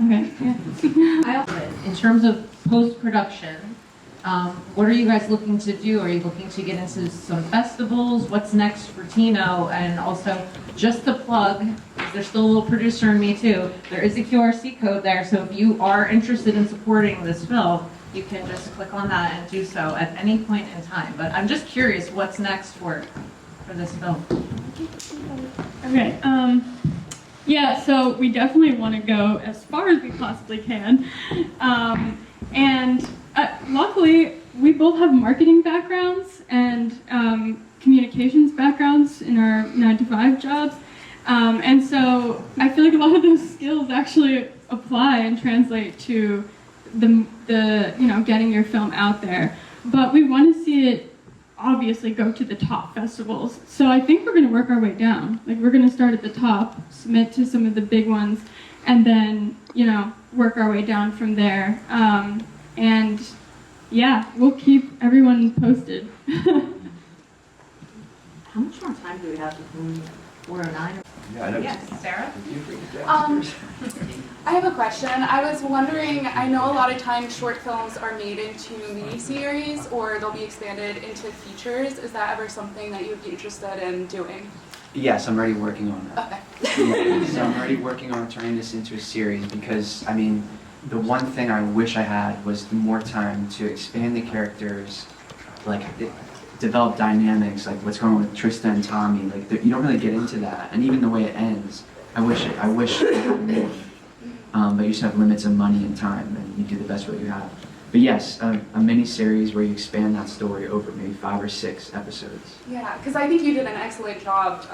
[SPEAKER 10] Okay, yeah.
[SPEAKER 7] In terms of post-production, what are you guys looking to do? Are you looking to get into some festivals? What's next for Tino? And also, just to plug, there's still a little producer in me too, there is a QRC code there, so if you are interested in supporting this film, you can just click on that and do so at any point in time. But I'm just curious, what's next for this film?
[SPEAKER 10] Okay, yeah, so we definitely want to go as far as we possibly can. And luckily, we both have marketing backgrounds and communications backgrounds in our 9-to-5 jobs. And so I feel like a lot of those skills actually apply and translate to the getting your film out there. But we want to see it obviously go to the top festivals. So I think we're going to work our way down. Like, we're going to start at the top, submit to some of the big ones, and then, work our way down from there. And yeah, we'll keep everyone posted.
[SPEAKER 21] How much more time do we have before 4:09?
[SPEAKER 6] Yeah, I know.
[SPEAKER 21] Yes, Sarah?
[SPEAKER 1] I have a question. I was wondering, I know a lot of times short films are made into miniseries or they'll be expanded into features. Is that ever something that you would be interested in doing?
[SPEAKER 8] Yes, I'm already working on that.
[SPEAKER 1] Okay.
[SPEAKER 8] Yeah, so I'm already working on turning this into a series because, I mean, the one thing I wish I had was more time to expand the characters, like develop dynamics, like what's going on with Trista and Tommy. Like you don't really get into that, and even the way it ends, I wish I had more. But you just have limits of money and time, and you do the best what you have. But yes, a mini series where you expand that story over maybe 5 or 6 episodes.
[SPEAKER 1] Yeah, because I think you did an excellent job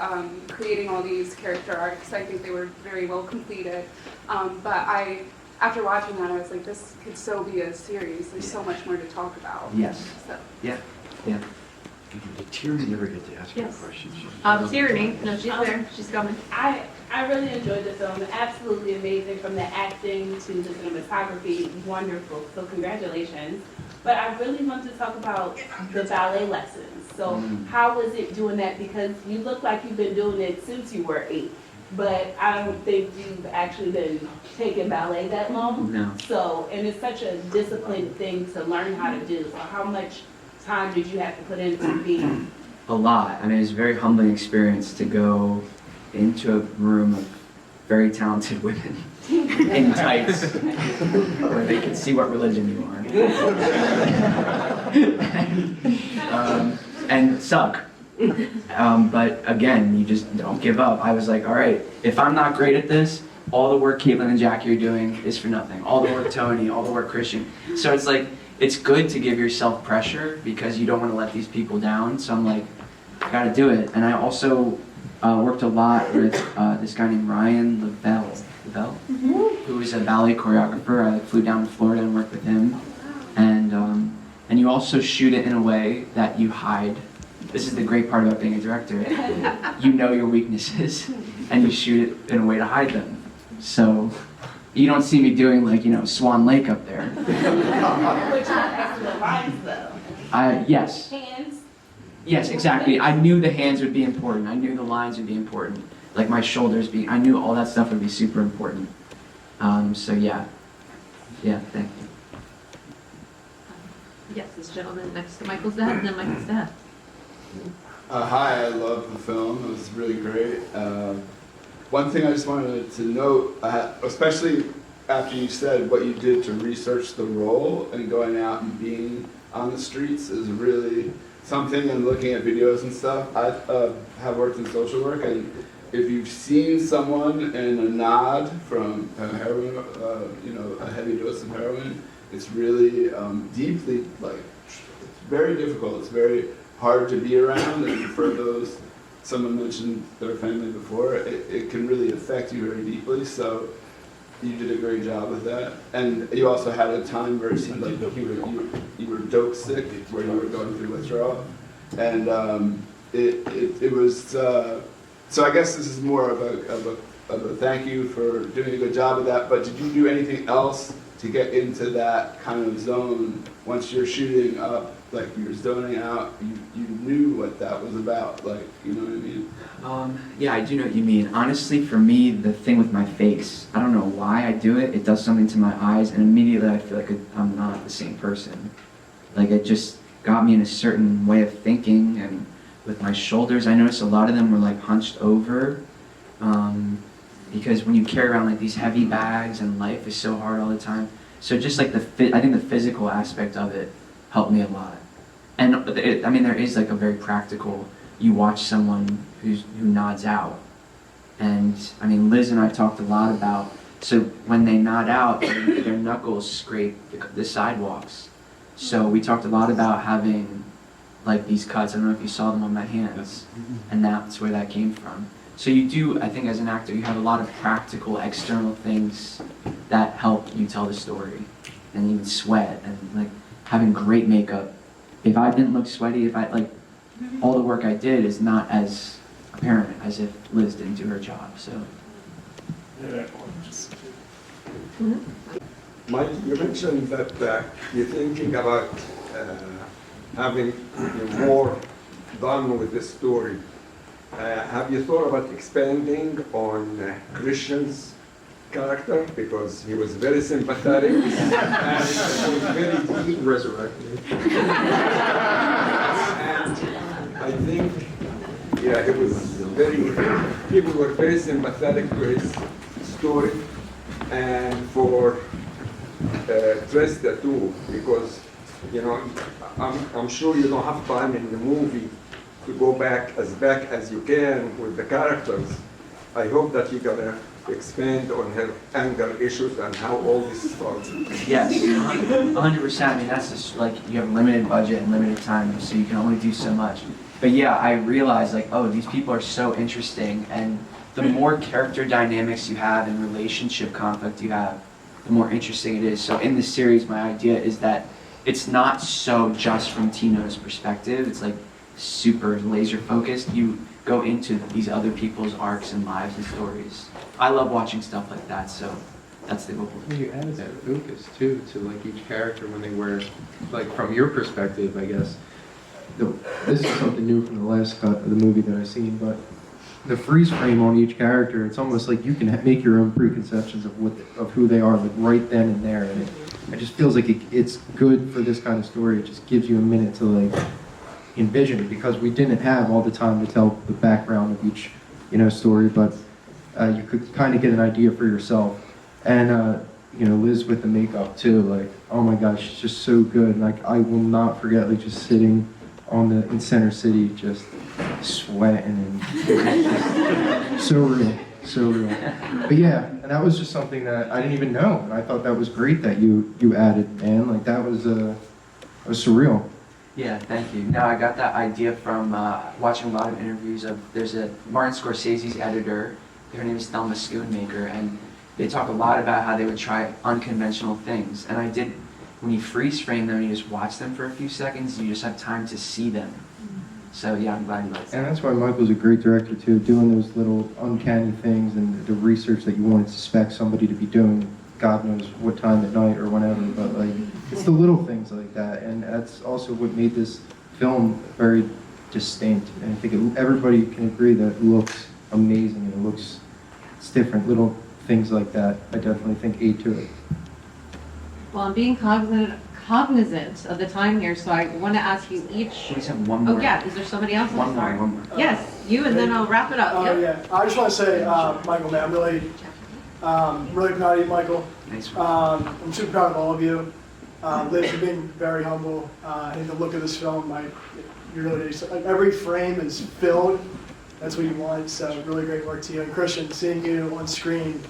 [SPEAKER 1] creating all these character arcs. I think they were very well completed. But after watching that, I was like, this could so be a series. There's so much more to talk about.
[SPEAKER 8] Yes.
[SPEAKER 1] So.
[SPEAKER 8] Yeah. Yeah.
[SPEAKER 6] Did Tyranny never get to ask
[SPEAKER 19] Yes.
[SPEAKER 6] her questions?
[SPEAKER 19] Tyranny, no, she's there, she's coming.
[SPEAKER 22] I really enjoyed the film. Absolutely amazing, from the acting to the cinematography. Wonderful. So congratulations. But I really want to talk about the ballet lessons. So how was it doing that? Because you look like you've been doing it since you were 8. But I don't think you've actually been taking ballet that long.
[SPEAKER 8] No.
[SPEAKER 22] So, and it's such a disciplined thing to learn how to do. So how much time did you have to put into being?
[SPEAKER 8] A lot. I mean, it was a very humbling experience to go into a room of very talented women in tights where they could see what religion you are. And suck. But again, you just don't give up. I was like, all right, if I'm not great at this, all the work Caitlin and Jackie are doing is for nothing. All the work Tony, all the work Christian. So it's like, it's good to give yourself pressure because you don't want to let these people down. So I'm like, I gotta do it. And I also worked a lot with this guy named Ryan Lavelle, who is a ballet choreographer. I flew down to Florida and worked with him. And you also shoot it in a way that you hide. This is the great part about being a director. You know your weaknesses, and you shoot it in a way to hide them. So you don't see me doing like, Swan Lake up there.
[SPEAKER 22] Which are excellent lines, though.
[SPEAKER 8] Yes.
[SPEAKER 22] Hands.
[SPEAKER 8] Yes, exactly. I knew the hands would be important. I knew the lines would be important. Like my shoulders I knew all that stuff would be super important. So yeah. Yeah, thank you.
[SPEAKER 19] Yes, this gentleman next to Michael's dad, and then Michael's dad.
[SPEAKER 23] Hi, I love the film. It was really great. One thing I just wanted to note, especially after you said what you did to research the role and going out and being on the streets is really something, and looking at videos and stuff. I have worked in social work, and if you've seen someone in a nod from heroin, a heavy dose of heroin, it's really deeply, it's very difficult. It's very hard to be around, and for those, someone mentioned their family before, it can really affect you very deeply. So you did a great job with that. And you also had a time where it seemed like you were dope sick, where you were going through withdrawal. And it was, so I guess this is more of a thank you for doing a good job of that, but did you do anything else to get into that kind of zone once you're shooting up, like you're zoning out, you knew what that was about, you know what I mean?
[SPEAKER 8] Yeah, I do know what you mean. Honestly, for me, the thing with my face, I don't know why I do it. It does something to my eyes, and immediately I feel like I'm not the same person. Like it just got me in a certain way of thinking, and with my shoulders, I noticed a lot of them were like hunched over, because when you carry around like these heavy bags and life is so hard all the time. So just like I think the physical aspect of it helped me a lot. And there is like a very practical, you watch someone who nods out. And Liz and I talked a lot about, so when they nod out, their knuckles scrape the sidewalks. So we talked a lot about having like these cuts. I don't know if you saw them on my hands, and that's where that came from. So you do, I think as an actor, you have a lot of practical external things that help you tell the story. And even sweat and like having great makeup. If I didn't look sweaty, all the work I did is not as apparent as if Liz didn't do her job, so.
[SPEAKER 4] Mike, you mentioned that you're thinking about having more done with the story. Have you thought about expanding on Christian's character, because he was very sympathetic and it was very deep.
[SPEAKER 2] Resurrected.
[SPEAKER 4] And I think, yeah, it was very, people were very sympathetic to his story, and for Trista too, because, you know, I'm sure you don't have time in the movie to go back as you can with the characters. I hope that you're gonna expand on her anger issues and how all this starts.
[SPEAKER 8] Yes, 100%. I mean, that's just like, you have limited budget and limited time, so you can only do so much. But yeah, I realized like, oh, these people are so interesting, and the more character dynamics you have and relationship conflict you have, the more interesting it is. So in this series, my idea is that it's not so just from Tino's perspective. It's like super laser focused. You go into these other people's arcs and lives and stories. I love watching stuff like that, so that's the goal.
[SPEAKER 2] You added that focus too to like each character when they were, like from your perspective, I guess. This is something new from the last cut of the movie that I've seen, but the freeze frame on each character, it's almost like you can make your own preconceptions of who they are, like right then and there. And it just feels like it's good for this kind of story. It just gives you a minute to like envision it, because we didn't have all the time to tell the background of each, story, but you could kind of get an idea for yourself. And Liz with the makeup too, like, oh my gosh, she's just so good. Like, I will not forget like just sitting in Center City, just sweating, and so real, so real. But yeah, and that was just something that I didn't even know, and I thought that was great that you added, man. Like that was surreal.
[SPEAKER 8] Yeah, thank you. No, I got that idea from watching a lot of interviews of, there's a Martin Scorsese's editor, her name is Thelma Schoonmaker, and they talk a lot about how they would try unconventional things. And I did, when you freeze frame them, you just watch them for a few seconds, you just have time to see them. So yeah, I'm glad you liked that.
[SPEAKER 2] And that's why Michael's a great director too, doing those little uncanny things and the research that you wouldn't suspect somebody to be doing, God knows what time at night or whenever, but like, it's the little things like that, and that's also what made this film very distinct. And I think everybody can agree that it looks amazing and it's different. Little things like that, I definitely think aid to it.
[SPEAKER 7] Well, I'm being cognizant of the time here, so I want to ask you each.
[SPEAKER 8] We just have one more.
[SPEAKER 7] Oh yeah, is there somebody else?
[SPEAKER 8] One more.
[SPEAKER 7] Yes, you, and then I'll wrap it up.
[SPEAKER 9] Oh yeah, I just want to say, Michael, man, I'm really proud of you, Michael.
[SPEAKER 8] Thanks.
[SPEAKER 9] I'm super proud of all of you. Liz, you've been very humble. I think the look of this film, you really do. Like, every frame is filled. That's what you want. So really great work to you. And Christian, seeing you on screen,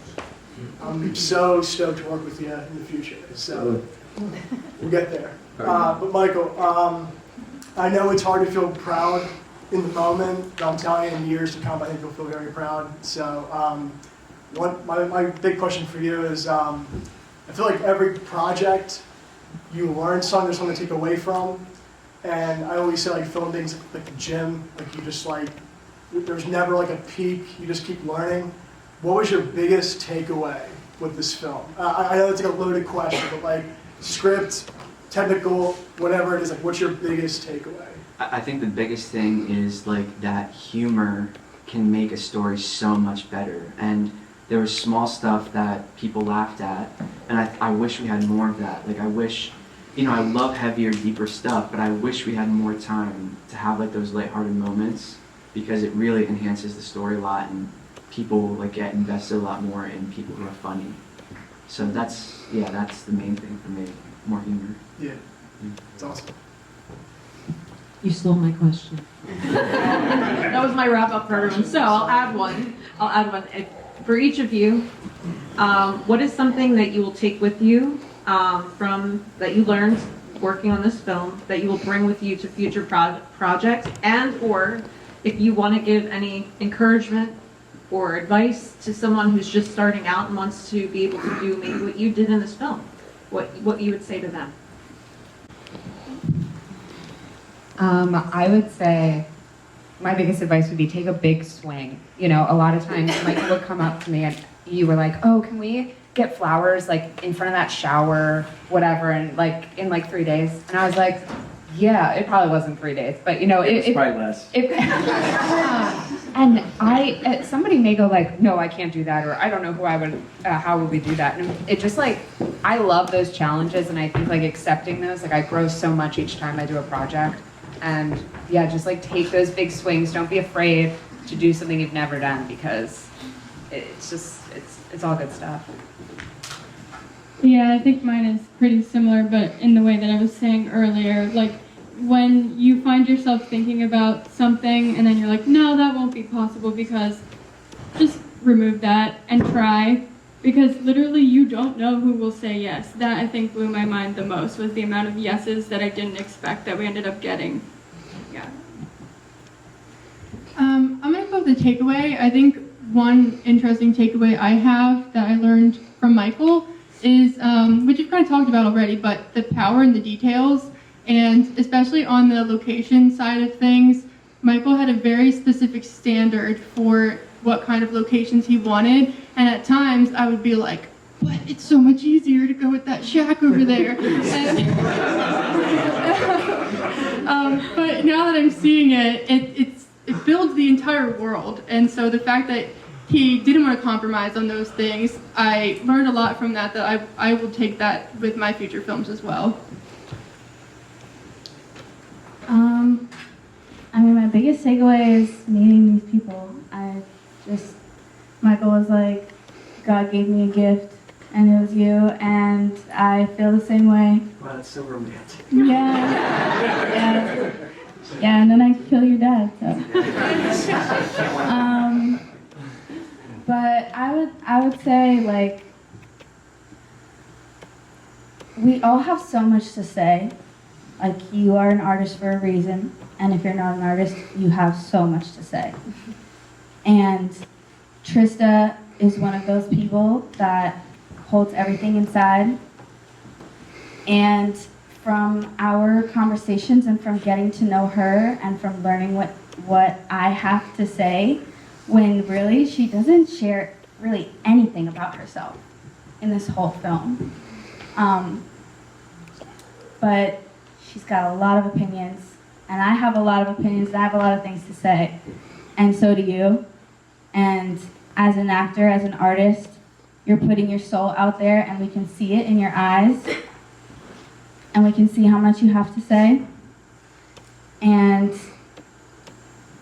[SPEAKER 9] I'm so stoked to work with you in the future. So we'll get there. But Michael, I know it's hard to feel proud in the moment, but I'm telling you, in years to come, I think you'll feel very proud. So my big question for you is, I feel like every project you learn something, there's something to take away from. And I always say, like, filming's like the gym. Like, you just there's never like a peak. You just keep learning. What was your biggest takeaway with this film? I know it's like a loaded question, but like script, technical, whatever it is, like, what's your biggest takeaway?
[SPEAKER 8] I think the biggest thing is like that humor can make a story so much better. And there was small stuff that people laughed at, and I wish we had more of that. Like, I wish, I love heavier, deeper stuff, but I wish we had more time to have like those lighthearted moments, because it really enhances the story a lot, and people like get invested a lot more in people who are funny. So that's the main thing for me, more humor.
[SPEAKER 9] Yeah, it's awesome.
[SPEAKER 7] You stole my question. That was my wrap up for everyone. So I'll add one. For each of you, what is something that you will take with you that you learned working on this film that you will bring with you to future projects, and or if you want to give any encouragement or advice to someone who's just starting out and wants to be able to do maybe what you did in this film, what you would say to them?
[SPEAKER 11] I would say my biggest advice would be take a big swing. A lot of times Michael would come up to me and you were like, oh, can we get flowers like in front of that shower, whatever, and like in like 3 days. And I was like, yeah, it probably wasn't 3 days, but you know,
[SPEAKER 8] It's probably less.
[SPEAKER 11] And somebody may go like, no, I can't do that, or I don't know who I would, how would we do that? And it just like, I love those challenges, and I think like accepting those, like I grow so much each time I do a project. And yeah, just like take those big swings. Don't be afraid to do something you've never done, because it's just, it's all good stuff.
[SPEAKER 10] Yeah, I think mine is pretty similar, but in the way that I was saying earlier, like when you find yourself thinking about something and then you're like, no, that won't be possible, because just remove that and try, because literally you don't know who will say yes. That I think blew my mind the most, was the amount of yeses that I didn't expect that we ended up getting. Yeah. I'm gonna go with the takeaway. I think one interesting takeaway I have that I learned from Michael is, which you've kind of talked about already, but the power in the details, and especially on the location side of things, Michael had a very specific standard for what kind of locations he wanted, and at times I would be like, but it's so much easier to go with that shack over there. But now that I'm seeing it, it builds the entire world, and so the fact that he didn't want to compromise on those things, I learned a lot from that I will take that with my future films as well.
[SPEAKER 5] I mean, my biggest takeaway is meeting these people. Michael was like, God gave me a gift, and it was you, and I feel the same way.
[SPEAKER 16] Wow, that's so romantic.
[SPEAKER 5] Yeah. Yeah, and then I kill your dad, so. But I would say, like, we all have so much to say. Like, you are an artist for a reason, and if you're not an artist, you have so much to say. And Trista is one of those people that holds everything inside. And from our conversations and from getting to know her and from learning what I have to say, when really she doesn't share really anything about herself in this whole film. But she's got a lot of opinions, and I have a lot of opinions, and I have a lot of things to say, and so do you. And as an actor, as an artist, you're putting your soul out there, and we can see it in your eyes, and we can see how much you have to say, and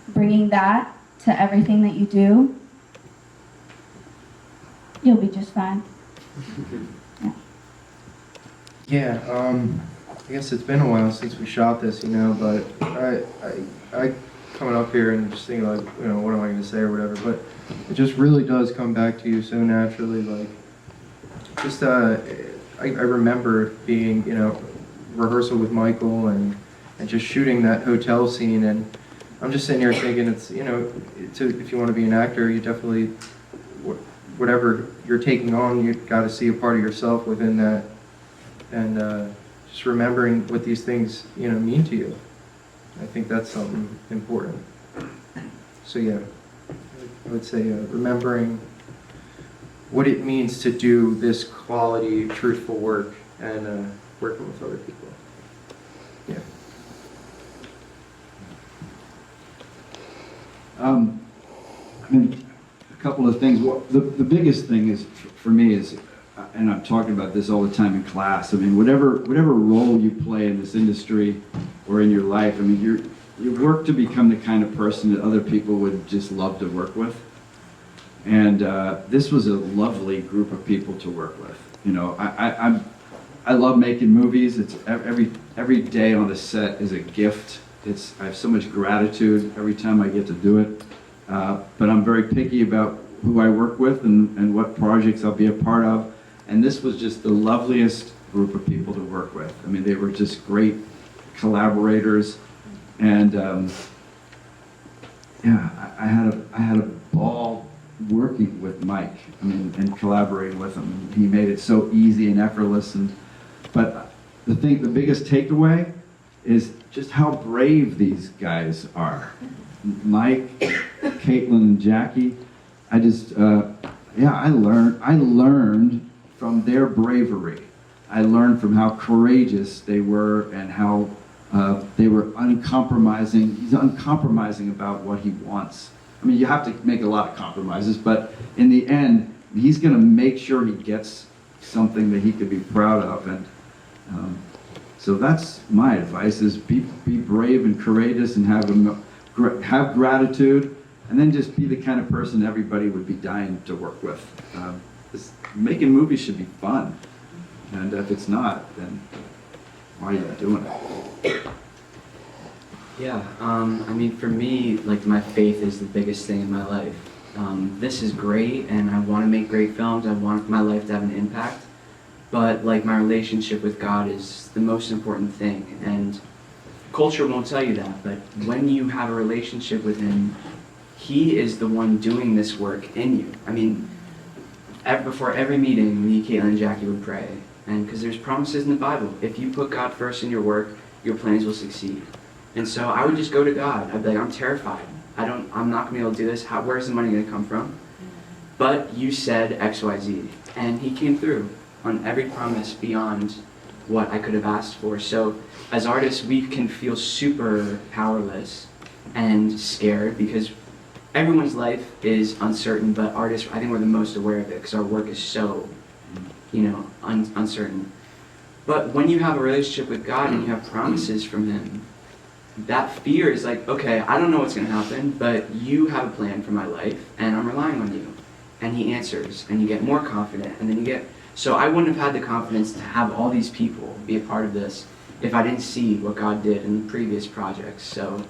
[SPEAKER 5] bringing that to everything that you do, you'll be just fine.
[SPEAKER 2] Yeah, I guess it's been a while since we shot this, you know, but I coming up here and just thinking like, you know, what am I going to say or whatever, but it just really does come back to you so naturally, like, just, I remember being, you know, rehearsal with Michael and just shooting that hotel scene, and I'm just sitting here thinking it's, you know, if you want to be an actor, you definitely, whatever you're taking on, you've got to see a part of yourself within that, and just remembering what these things, you know, mean to you. I think that's something important. So yeah, I would say remembering what it means to do this quality, truthful work, and working with other people. Yeah.
[SPEAKER 6] I mean, a couple of things. Well, the biggest thing is, for me, is, and I'm talking about this all the time in class, I mean, whatever role you play in this industry or in your life, I mean, you work to become the kind of person that other people would just love to work with. And this was a lovely group of people to work with. You know, I love making movies. It's every day on the set is a gift. I have so much gratitude every time I get to do it. But I'm very picky about who I work with and what projects I'll be a part of. And this was just the loveliest group of people to work with. I mean, they were just great collaborators. And yeah, I had a ball working with Mike. I mean, and collaborating with him. He made it so easy and effortless. But the biggest takeaway is just how brave these guys are. Mike, Caitlin, and Jackie. I just, yeah, I learned from their bravery. I learned from how courageous they were and how they were uncompromising. He's uncompromising about what he wants. I mean, you have to make a lot of compromises, but in the end, he's going to make sure he gets something that he could be proud of. And so that's my advice: is be brave and courageous, and have gratitude, and then just be the kind of person everybody would be dying to work with. Making movies should be fun, and if it's not, then why are you doing it?
[SPEAKER 8] Yeah, I mean, for me, like, my faith is the biggest thing in my life. This is great, and I want to make great films. I want my life to have an impact. But, like, my relationship with God is the most important thing. And culture won't tell you that, but when you have a relationship with Him, He is the one doing this work in you. I mean, before every meeting, me, Caitlin, and Jackie would pray. And because there's promises in the Bible. If you put God first in your work, your plans will succeed. And so I would just go to God. I'd be like, I'm terrified. I'm not going to be able to do this. Where's the money going to come from? But you said X, Y, Z. And He came through on every promise beyond what I could have asked for. So as artists, we can feel super powerless and scared because everyone's life is uncertain, but artists, I think we're the most aware of it because our work is so, uncertain. But when you have a relationship with God and you have promises from Him, that fear is like, okay, I don't know what's going to happen, but you have a plan for my life, and I'm relying on you. And He answers, and you get more confident, and then you get... So I wouldn't have had the confidence to have all these people be a part of this if I didn't see what God did in the previous projects. So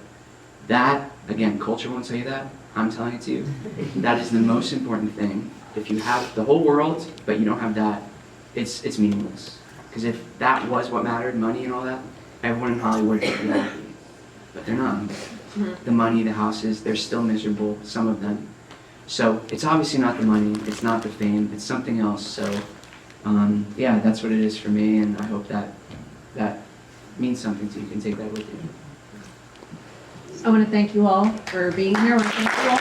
[SPEAKER 8] that, again, culture won't tell you that. I'm telling it to you. That is the most important thing. If you have the whole world, but you don't have that, it's meaningless. Because if that was what mattered, money and all that, everyone in Hollywood would be happy. But they're not. The money, the houses, they're still miserable, some of them. So it's obviously not the money, it's not the fame, it's something else. So yeah, that's what it is for me, and I hope that means something to you. You can take that with you.
[SPEAKER 7] I want to thank you all for being here. I want to thank you all